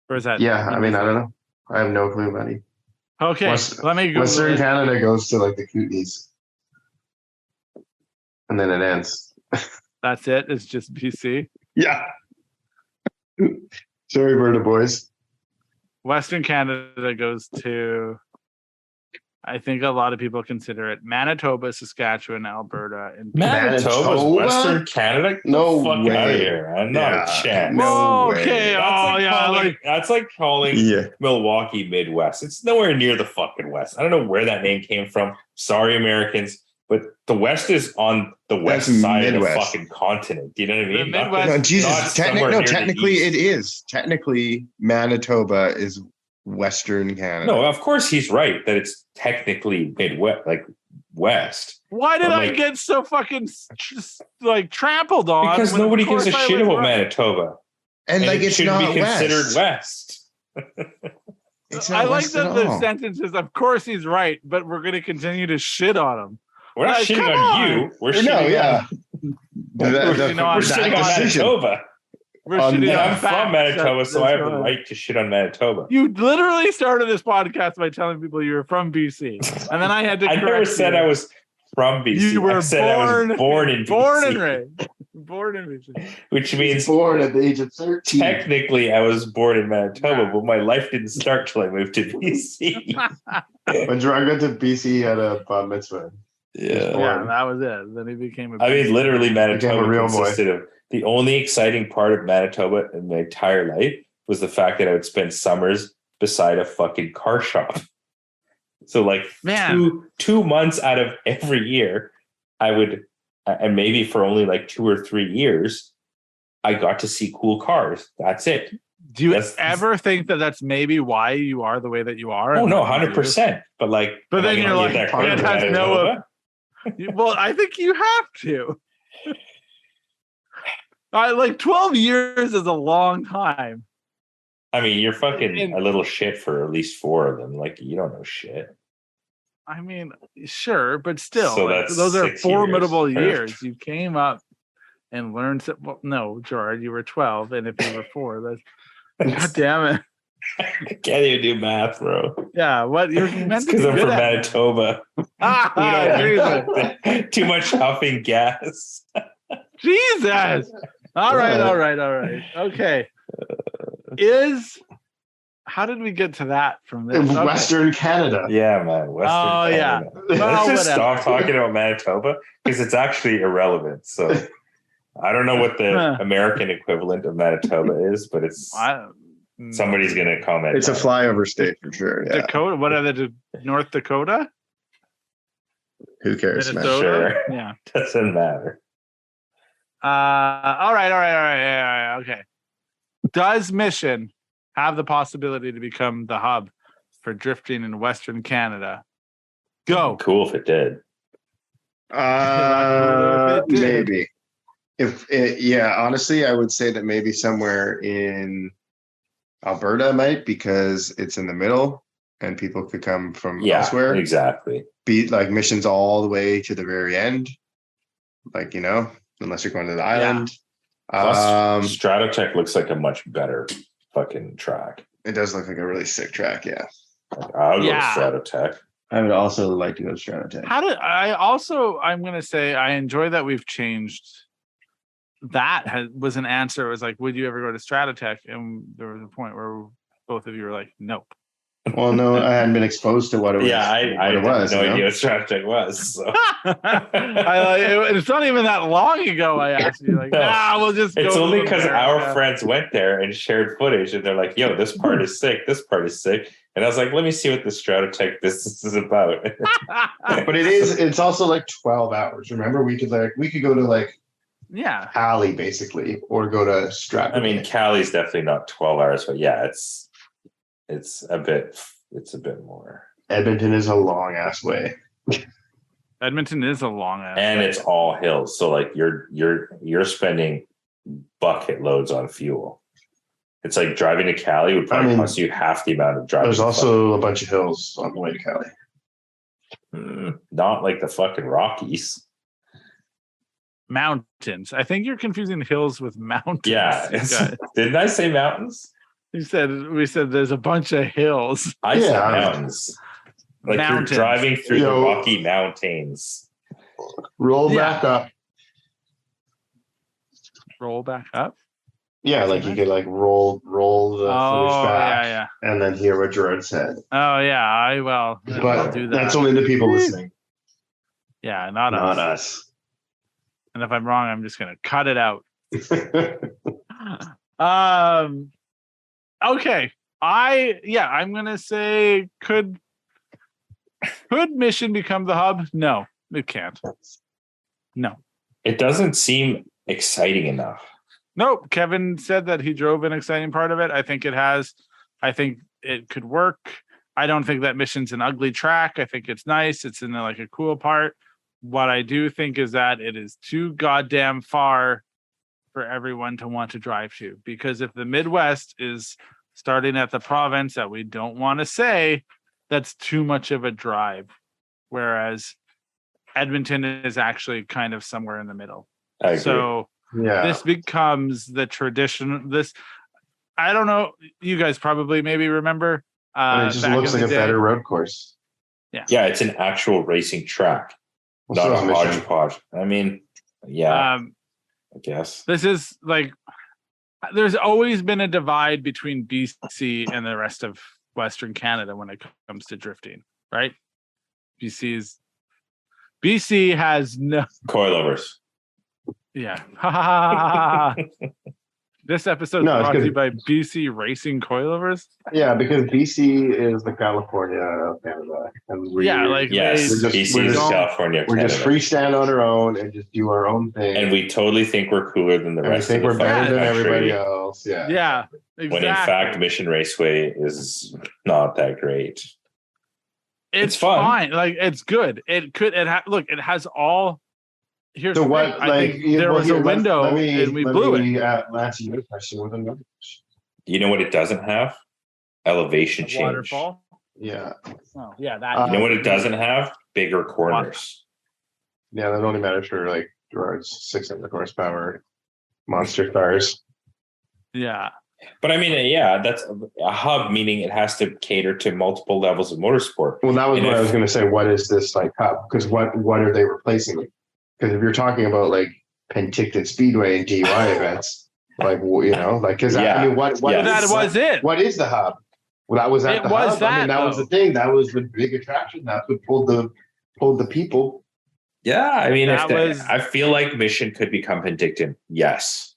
Or is that? Yeah, I mean, I don't know. I have no clue, buddy. Okay, let me go. Western Canada goes to like the Kootenays, and then it ends. That's it. It's just BC. Yeah. Sorry, Berta boys. Western Canada goes to, I think a lot of people consider it Manitoba, Saskatchewan, Alberta, and Manitoba's Western Canada. No fuck way. Out of here. Not a chance. No okay. Way. That's like calling Milwaukee Midwest. It's nowhere near the fucking West. I don't know where that name came from. Sorry, Americans. But the West is on the west side of the fucking continent. Do you know what I mean? The Midwest. No, Jesus. Technically it is. Technically, Manitoba is Western Canada. No, of course he's right that it's technically Midwest, like West. Why did I get so fucking like trampled on? Because nobody gives a shit about Manitoba, and like it should be considered West. I like that the sentence is, "Of course he's right, but we're going to continue to shit on him." We're not shitting on you. We're shitting on Manitoba. I'm from Manitoba, so I have the right to shit on Manitoba. You literally started this podcast by telling people you were from BC, and then I had to. I never said I was from BC. You were I was born in BC. Born in BC. Which means born at the age of 13. Technically, I was born in Manitoba, but my life didn't start till I moved to BC. When Gerard got to BC, he had a bar mitzvah. Yeah, that was it. Then he became a. I mean, literally, Manitoba consisted of the only exciting part of Manitoba in my entire life was the fact that I would spend summers beside a fucking car shop. So, like, 2 months out of every year, I would, and maybe for only like 2 or 3 years, I got to see cool cars. That's it. Do you ever think that that's maybe why you are the way that you are? Oh no, 100%. But like, but then you're like, it has no. Well, I think you have to. Like 12 years is a long time. I mean, you're fucking a little shit for at least 4 of them. Like, you don't know shit. I mean, sure, but still, so like, those are formidable years. You came up and learned. Well, no, Gerard, you were 12, and if you were 4, that's God damn it. I can't even do math, bro. Yeah, what you're meant because I'm from Manitoba. Too much huffing gas. Jesus. All right. Okay. How did we get to that from this? Western Canada. Yeah, man. Western Canada. Yeah. Let's just stop talking about Manitoba because it's actually irrelevant. So I don't know what the American equivalent of Manitoba is, but it's somebody's going to comment. It's a flyover state for sure. Yeah. Dakota. What are the North Dakota? Who cares? Sure. Yeah. Doesn't matter. All right. Okay. Does Mission have the possibility to become the hub for drifting in Western Canada? Go. Cool if it did. Maybe. Honestly, I would say that maybe somewhere in Alberta might, because it's in the middle and people could come from elsewhere. Exactly. Be like missions all the way to the very end. Like, unless you're going to the island. Plus, Stratotech looks like a much better fucking track. It does look like a really sick track, yeah. I'll go to Stratotech. I would also like to go to Stratotech. I'm going to say I enjoy that we've changed. That was an answer. It was like, would you ever go to Stratotech? And there was a point where both of you were like, nope. Well, no, I hadn't been exposed to what it was. Yeah, I had no idea what Stratotech was. So. It's not even that long ago I asked you. Like, we'll just go. It's only because our friends went there and shared footage, and they're like, yo, this part is sick. This part is sick. And I was like, let me see what the Stratotech business is about. But it's also like 12 hours. Remember, we could go to Cali basically, or go to Stratotech. I mean, Cali's definitely not 12 hours, but it's a bit more. Edmonton is a long ass way. Edmonton is a long ass and way. It's all hills. So like you're spending bucket loads on fuel. It's like driving to Cali would probably cost you half the amount of driving. There's also a bunch of hills on the way to Cali. Not like the fucking Rockies. Mountains. I think you're confusing hills with mountains. Yeah. Didn't I say mountains? We said there's a bunch of hills. I said mountains. Like mountains. You're driving through the Rocky Mountains. Roll back up. Roll back up? Yeah, like you could like roll the footage back and then hear what Gerard said. Oh yeah, I'll do that. That's only the people listening. Yeah, not us. And if I'm wrong, I'm just gonna cut it out. Okay. I'm gonna say could Mission become the hub? No, it can't. No. It doesn't seem exciting enough. Nope. Kevin said that he drove an exciting part of it. I think it has. I think it could work. I don't think that Mission's an ugly track. I think it's nice. It's in like a cool part. What I do think is that it is too goddamn far for everyone to want to drive to, because if the Midwest is starting at the province that we don't want to say, that's too much of a drive, whereas Edmonton is actually kind of somewhere in the middle. So this becomes the tradition. I don't know, you guys probably maybe remember it just looks like a better road course. Yeah, it's an actual racing track, not a hodgepodge. I mean, I guess this is like, there's always been a divide between BC and the rest of Western Canada when it comes to drifting, right? BC has no coilovers. Yeah. This episode is brought to you by BC Racing Coilovers. Yeah, because BC is the California of Canada. And BC is California of Canada. We're just freestand on our own and just do our own thing. And we totally think we're cooler than the rest of the we're better than everybody else. Yeah, exactly. When in fact, Mission Raceway is not that great. It's fun. Fine. Like, it's good. It has all. Here's there was a window and we blew it. Answer your question with a number. You know what it doesn't have? Elevation change. Waterfall. Yeah. Oh, yeah. That. You know what it doesn't have? Bigger corners. Yeah, that only matters for like Gerard's 600 horsepower monster cars. Yeah. But I mean, that's a hub, meaning it has to cater to multiple levels of motorsport. Well, that was what I was going to say. What is this like hub? Because what are they replacing it? Because if you're talking about like Penticton Speedway and DUI events, like because I mean, what was it? What is the hub? Well, that was at the hub. That was the thing. That was the big attraction. That's what pulled the people. Yeah, I mean, I feel like Mission could become Penticton. Yes.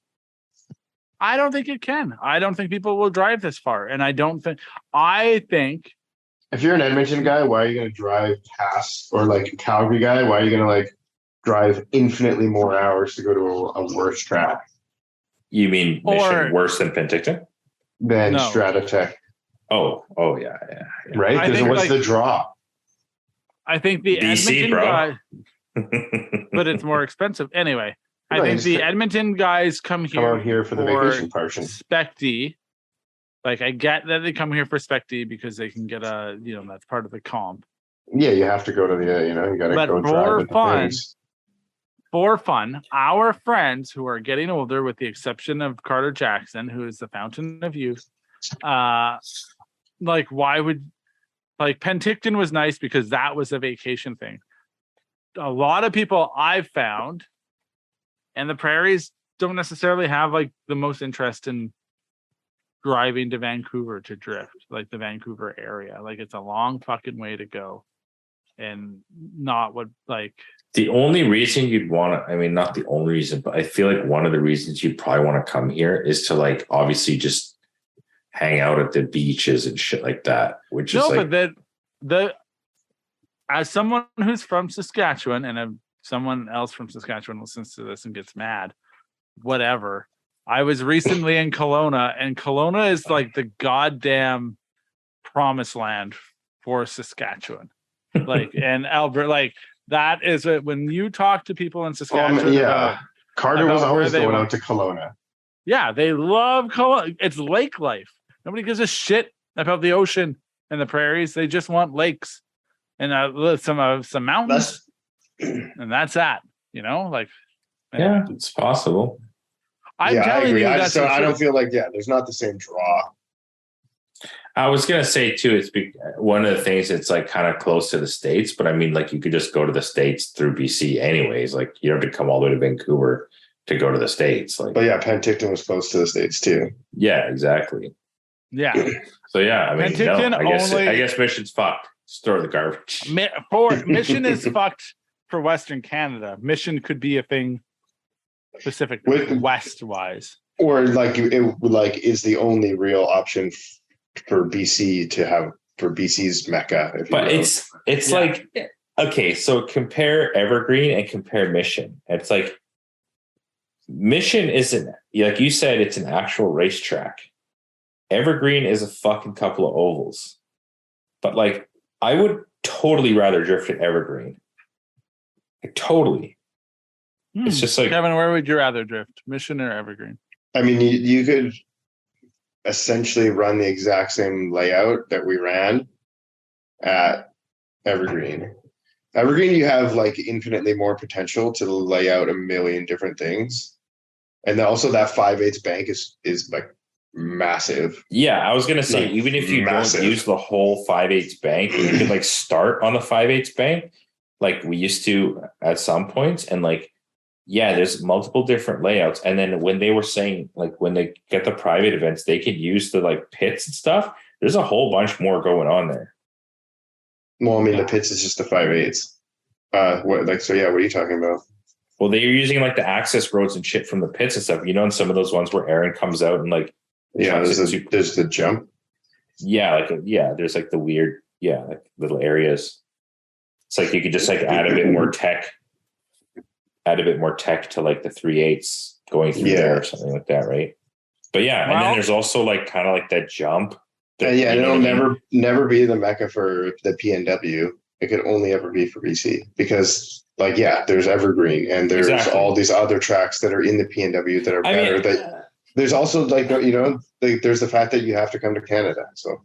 I don't think it can. I don't think people will drive this far, and I think. If you're an Edmonton guy, why are you going to drive past, or like a Calgary guy, why are you going to like drive infinitely more hours to go to a worse track? You mean Mission worse than Penticton? than Stratotech. Oh, yeah. Right? What's the draw? I think the BC, Edmonton guy, but it's more expensive. Anyway, I think the Edmonton guys come out here for the vacation portion. Spec D. Like, I get that they come here for Spec D because they can get that's part of the comp. Yeah, you have to go to the, you got to go drive things. For fun, our friends who are getting older, with the exception of Carter Jackson, who is the fountain of youth, Penticton was nice because that was a vacation thing. A lot of people I've found, and the prairies don't necessarily have like the most interest in driving to Vancouver to drift, like the Vancouver area. Like, it's a long fucking way to go, and not what like. The only reason you'd want to, I mean, not the only reason, but I feel like one of the reasons you'd probably want to come here is to like obviously just hang out at the beaches and shit like that, which is like. But as someone who's from Saskatchewan, and someone else from Saskatchewan listens to this and gets mad, whatever. I was recently in Kelowna, and Kelowna is like the goddamn promised land for Saskatchewan. Like, and Alberta, like, that is it. When you talk to people in Saskatchewan, Carter was always going out to Kelowna. Yeah, they love Kelowna. It's lake life. Nobody gives a shit about the ocean and the prairies. They just want lakes and some mountains, and that's that. Like, yeah, it's possible. I'm telling you, I don't feel like there's not the same draw. I was gonna say too, it's one of the things. It's like kind of close to the States, but I mean, like, you could just go to the States through BC, anyways. Like, you don't have to come all the way to Vancouver to go to the States. Like, but Penticton was close to the States too. Yeah, exactly. Yeah. So yeah, I mean, I guess Mission's fucked. Store the garbage. Mission is fucked for Western Canada. Mission could be a thing specific west wise, or like is the only real option for BC to have for BC's Mecca. But it's like, okay, so compare Evergreen and compare Mission. It's like Mission isn't, like you said, it's an actual racetrack. Evergreen is a fucking couple of ovals. But like, I would totally rather drift at Evergreen. Like, totally. It's just like, Kevin, where would you rather drift, Mission or Evergreen? I mean, you could essentially run the exact same layout that we ran at Evergreen. Evergreen, you have like infinitely more potential to lay out a million different things. And then also that 5/8 bank is like massive. Yeah, I was gonna say, like, even if you don't use the whole 5/8 bank, you can like start on the 5/8 bank, like we used to at some points, and like, yeah, there's multiple different layouts. And then when they were saying, like, when they get the private events, they could use the like pits and stuff. There's a whole bunch more going on there. Well, I mean, the pits is just the 5/8. What are you talking about? Well, they're using like the access roads and shit from the pits and stuff. And some of those ones where Aaron comes out and like, there's the jump. Yeah, there's like the weird, like little areas. It's like you could just like add a bit more tech to like the 3/8 going through there or something like that, right? But yeah, and then there's also like kind of like that jump. It'll never be the Mecca for the PNW. It could only ever be for BC because, like, there's Evergreen and there's all these other tracks that are in the PNW that are better. There's also there's the fact that you have to come to Canada. So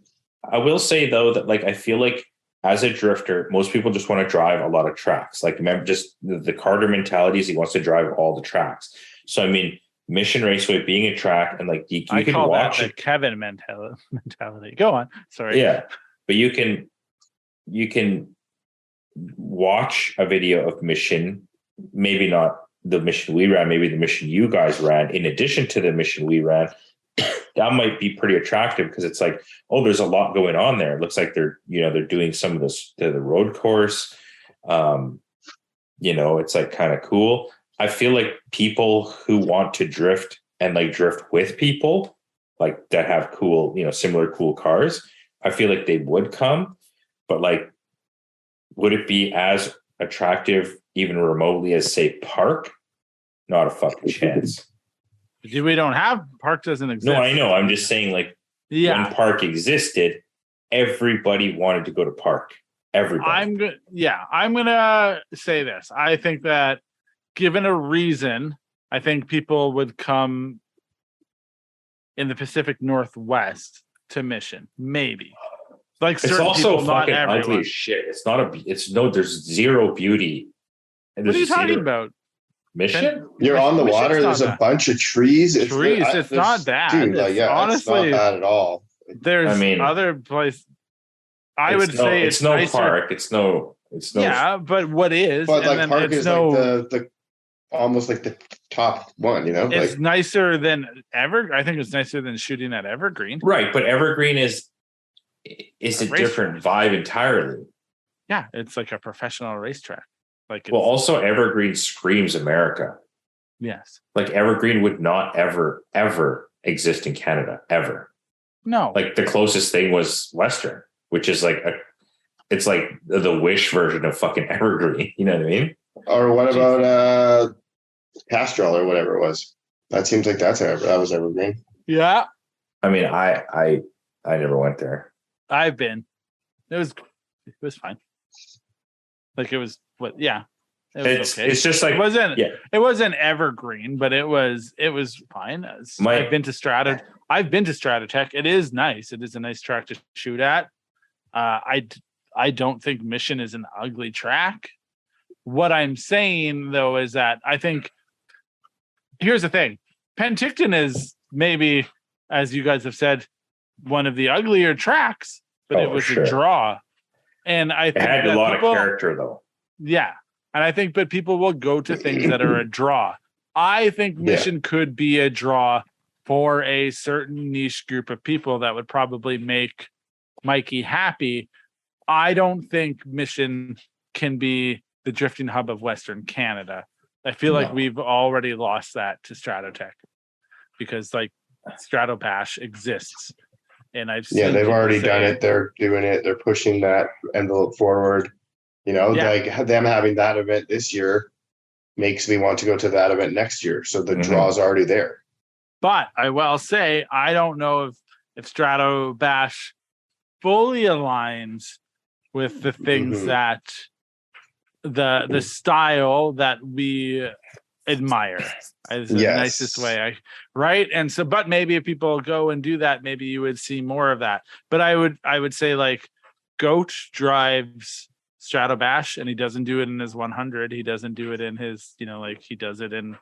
I will say though that like I feel like as a drifter, most people just want to drive a lot of tracks. Like, remember, just the Carter mentality is he wants to drive all the tracks. So I mean, Mission Raceway being a track, and like you can watch that the Kevin mentality. Go on, sorry. Yeah, but you can watch a video of Mission, maybe not the Mission we ran, maybe the Mission you guys ran, in addition to the Mission we ran. That might be pretty attractive because it's like, oh, there's a lot going on there. It looks like they're doing some of this to the road course. It's like kind of cool. I feel like people who want to drift and like drift with people like that have cool, similar cool cars, I feel like they would come, but like, would it be as attractive even remotely as say Park? Not a fucking chance. We don't have Park doesn't exist. No, I know. I'm just saying, like, when Park existed, everybody wanted to go to Park. Everybody. I'm gonna say this. I think that given a reason, I think people would come in the Pacific Northwest to Mission. Maybe. Like it's also people, fucking ugly as shit. It's not there's zero beauty. What are you talking about? Mission? You're on the water. There's a bunch of trees. It's not bad. Dude, honestly, it's not bad at all. There's other places. I would say it's no nicer. Park. It's no. Yeah, but what is? But like Park is like the almost like the top one. You know, it's nicer than I think it's nicer than shooting at Evergreen. Right, but Evergreen is a different vibe entirely. Yeah, it's like a professional racetrack. Also Evergreen screams America. Yes. Like Evergreen would not ever exist in Canada, ever. No. Like the closest thing was Western, which is it's like the Wish version of fucking Evergreen. You know what I mean? Or what about Castrol or whatever it was? That seems like that was Evergreen. Yeah. I mean, I never went there. I've been. It was fine. Like it was okay. It's just like it wasn't Evergreen, but it was fine. I've been to Stratotech. It is nice. It is a nice track to shoot at. I don't think Mission is an ugly track. What I'm saying though is that I think here's the thing. Penticton is maybe, as you guys have said, one of the uglier tracks, but it was a draw. And I think it had a lot of character though. Yeah. And I think but people will go to things that are a draw. I think Mission could be a draw for a certain niche group of people that would probably make Mikey happy. I don't think Mission can be the drifting hub of Western Canada. I feel like we've already lost that to Stratotech because like Strato Bash exists. And they've already done it. They're doing it. They're pushing that envelope forward. You know, like them having that event this year makes me want to go to that event next year. So the draw's already there. But I will say, I don't know if Strato Bash fully aligns with the things that the style that we admire. Is the nicest way, right? And so, but maybe if people go and do that, maybe you would see more of that. But I would say like Goat drives Strato Bash, and he doesn't do it in his 100. He doesn't do it in his, like he does it in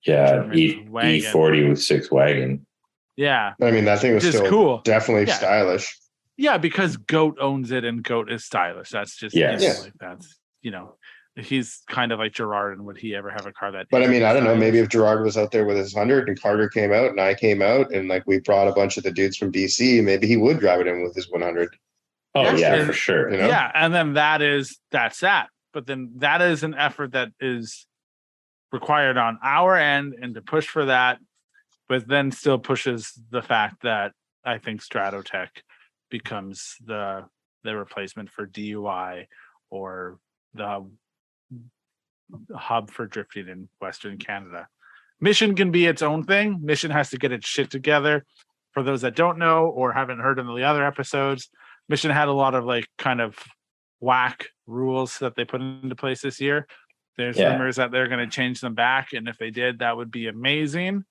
E40 with 6 wagon. Yeah, I mean that thing was still cool, definitely stylish. Yeah, because Goat owns it, and Goat is stylish. That's just like that's he's kind of like Gerard, and would he ever have a car that? But I mean, I don't know. Maybe if Gerard was out there with his 100 and Carter came out and I came out and like we brought a bunch of the dudes from BC, maybe he would drive it in with his 100. Oh yeah, for sure. Yeah, and then that's that. But then that is an effort that is required on our end, and to push for that, but then still pushes the fact that I think Stratotech becomes the replacement for DUI or the hub for drifting in Western Canada. Mission can be its own thing. Mission has to get its shit together. For those that don't know or haven't heard in the other episodes, Mission had a lot of like kind of whack rules that they put into place this year. There's rumors that they're going to change them back, and if they did, that would be amazing.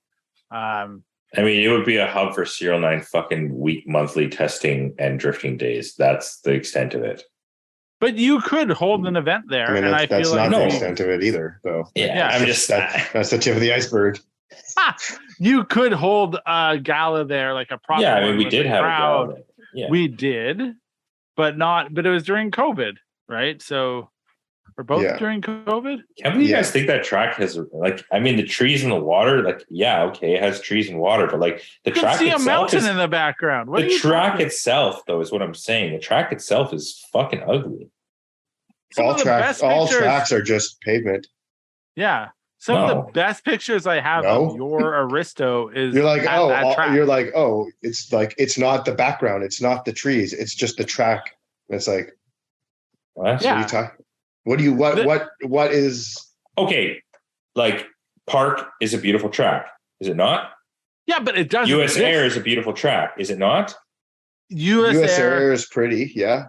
I mean, it would be a hub for SerialNine fucking monthly testing and drifting days. That's the extent of it. But you could hold an event there, and I feel like that's not the extent of it either, though. Yeah, I'm just that's the tip of the iceberg. You could hold a gala there, like a proper. Yeah, I mean, we did have a gala. Yeah. We did, but it was during COVID, right? So we're both during COVID. Can't believe you guys think that track has like, I mean, the trees and the water, like, it has trees and water, but like the track see itself a mountain in the background. The track itself, though, is what I'm saying. The track itself is fucking ugly. All tracks are just pavement. Yeah. Some of the best pictures I have of your Aristo is you're like, it's not the background, it's not the trees, it's just the track. And it's like, what are you talking? What is okay? Like Park is a beautiful track, is it not? Yeah, but it doesn't. US Air is a beautiful track, is it not? US Air is pretty, yeah.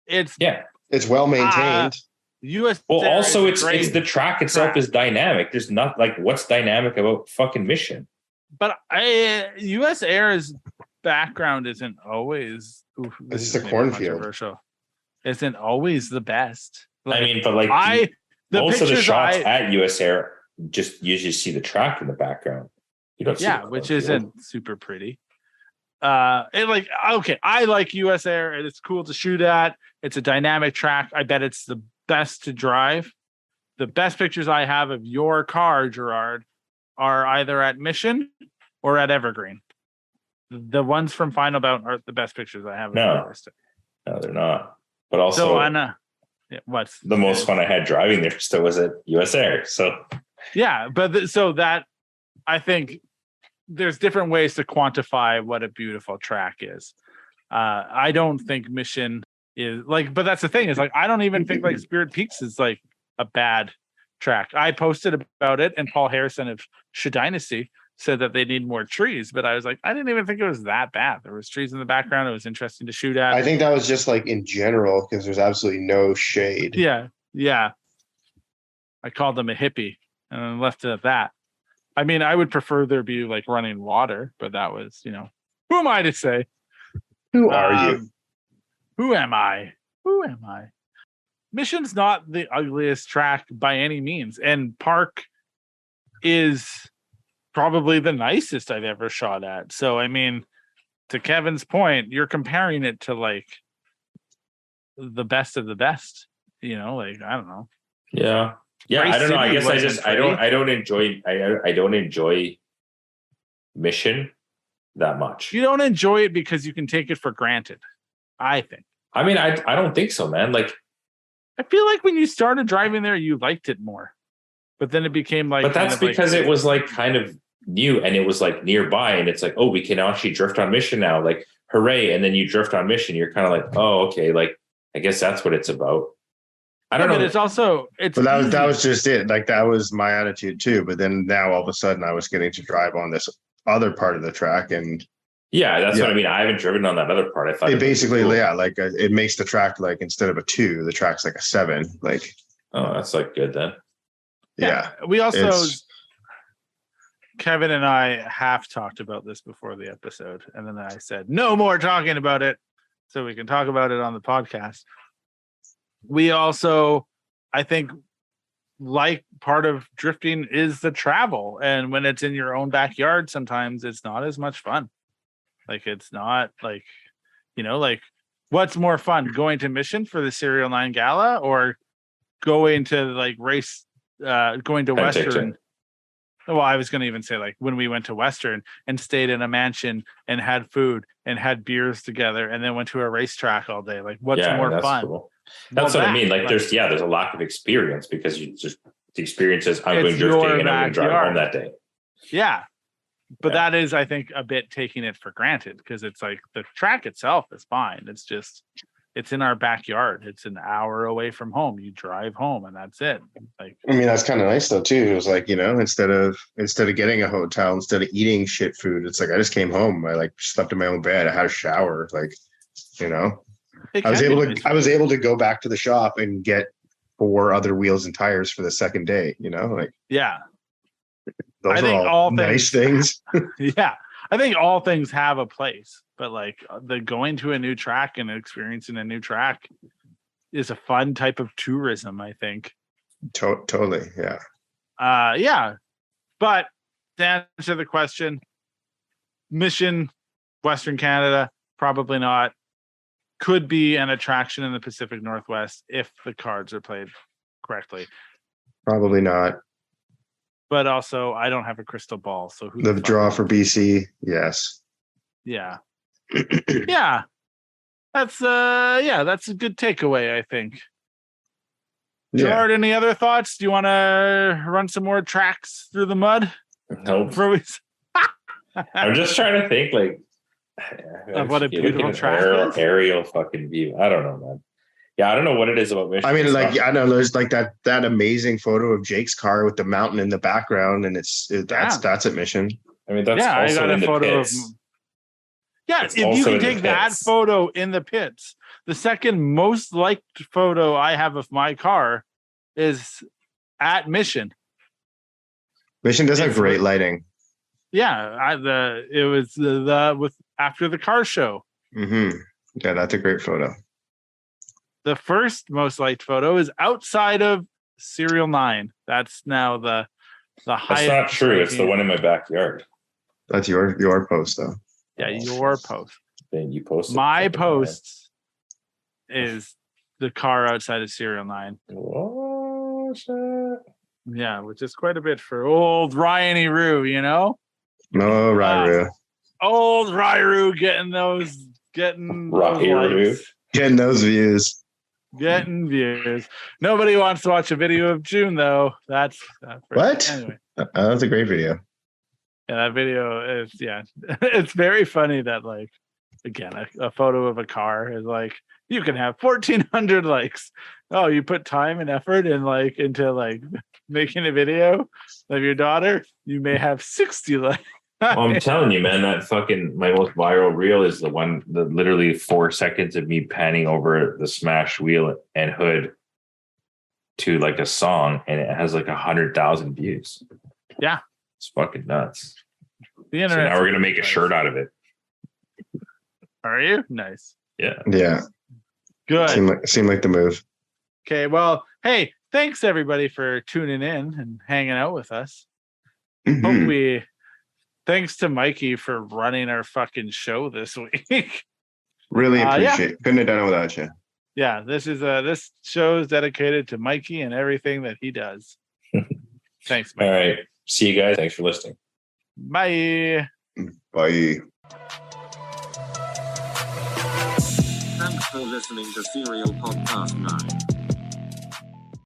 It's well maintained. US Well, Air also it's the track itself is dynamic. There's not like what's dynamic about fucking Mission. But US Air's background isn't always. This is a cornfield. Isn't always the best. Like, I mean, but like most of the shots at US Air, you just see the track in the background. You don't see which isn't super pretty. I like US Air and it's cool to shoot at. It's a dynamic track. I bet it's the best to drive. The best pictures I have of your car, Gerard, are either at Mission or at Evergreen. The ones from Final Bout are the best pictures I have. No, they're not. But also, what's the most fun I had driving there still was at US Air. So yeah, but so that I think there's different ways to quantify what a beautiful track is. I don't think Mission is like, but that's the thing is like, I don't even think like Spirit Peaks is like a bad track. I posted about it and Paul Harrison of Shoe Dynasty said that they need more trees, but I was like, I didn't even think it was that bad. There was trees in the background. It was interesting to shoot at. I think that was just like in general, because there's absolutely no shade. Yeah. I called them a hippie and then left it at that. I mean, I would prefer there be like running water, but that was, who am I to say? Who are you? Who am I? Mission's not the ugliest track by any means. And Park is probably the nicest I've ever shot at. So, I mean, to Kevin's point, you're comparing it to like the best of the best, like, I don't know. Yeah. Yeah. I don't know. I guess I don't enjoy Mission that much. You don't enjoy it because you can take it for granted, I think. I mean, I don't think so, man. Like, I feel like when you started driving there, you liked it more, but then it became like. But that's because it was like kind of new and it was like nearby, and it's like, oh, we can actually drift on Mission now, like hooray! And then you drift on Mission, you're kind of like, oh, okay, like I guess that's what it's about. I don't know. But that was just it. Like that was my attitude too. But then now all of a sudden, I was getting to drive on this other part of the track, and that's what I mean. I haven't driven on that other part. I thought it basically, cool. It makes the track like instead of a 2, the track's like a 7. Like, oh, that's like good then. Yeah. We also, Kevin and I have talked about this before the episode, and then I said no more talking about it, so we can talk about it on the podcast. We also, I think, like part of drifting is the travel, and when it's in your own backyard, sometimes it's not as much fun. Like it's not like, like what's more fun, going to Mission for the SerialNine Gala or going to like race, going to Western? Well, I was going to even say like when we went to Western and stayed in a mansion and had food and had beers together and then went to a racetrack all day. Like what's more fun? Cool. That's what I mean. Like there's a lack of experience because you just the experience is I'm going drifting and I'm going to drive home that day. Yeah. But that is, I think, a bit taking it for granted because it's like the track itself is fine. It's just, it's in our backyard. It's an hour away from home. You drive home and that's it. Like, I mean, that's kind of nice though, too. It was like, instead of getting a hotel, instead of eating shit food, it's like, I just came home. I like slept in my own bed. I had a shower. Like, I was able to go back to the shop and get 4 other wheels and tires for the second day, like, yeah. Those are all nice things. Yeah. I think all things have a place, but like the going to a new track and experiencing a new track is a fun type of tourism, I think. Totally. Yeah. Yeah. But to answer the question, Mission, Western Canada, probably not. Could be an attraction in the Pacific Northwest if the cards are played correctly. Probably not. But also, I don't have a crystal ball, so who the draw for BC? Yes. Yeah. Yeah. That's a good takeaway, I think. Gerard, any other thoughts? Do you want to run some more tracks through the mud? Nope. I'm just trying to think, like, what a beautiful track aerial fucking view. I don't know, man. Yeah, I don't know what it is about Mission. I mean, like, I know there's like that amazing photo of Jake's car with the mountain in the background, and that's at Mission. I mean, that's also I got in a photo of. Yeah, if you can take that photo in the pits, the second most liked photo I have of my car is at Mission. Mission does have great lighting. Yeah, it was with after the car show. Mm-hmm. Yeah, that's a great photo. The first most liked photo is outside of SerialNine. That's now the highest. That's not true. It's the one in my backyard. That's your post, though. Yeah, your post. Then you posted. My post is the car outside of SerialNine. Oh, shit. Yeah, which is quite a bit for old Ryan Roo, you know? No, Ryan. Old Ryan getting those likes. Getting those views. Getting views. Nobody wants to watch a video of June, though. That's what? Anyway. That's a great video. Yeah, that video is, it's very funny that, like, again, a photo of a car is like, you can have 1,400 likes. Oh, you put time and effort into making a video of your daughter, you may have 60 likes. Well, I'm telling you, man, that my most viral reel is the one that literally 4 seconds of me panning over the smashed wheel and hood to like a song, and it has like 100,000 views. Yeah. It's fucking nuts. The internet. So now we're going to make a shirt out of it. Are you? Nice. Yeah. Yeah. Good. Seemed like the move. Okay. Well, hey, thanks everybody for tuning in and hanging out with us. Mm-hmm. Thanks to Mikey for running our fucking show this week. Really appreciate it. Couldn't have done it without you. Yeah, this show is dedicated to Mikey and everything that he does. Thanks, Mikey. All right. See you guys. Thanks for listening. Bye. Bye. Thanks for listening to Serial Podcast 9.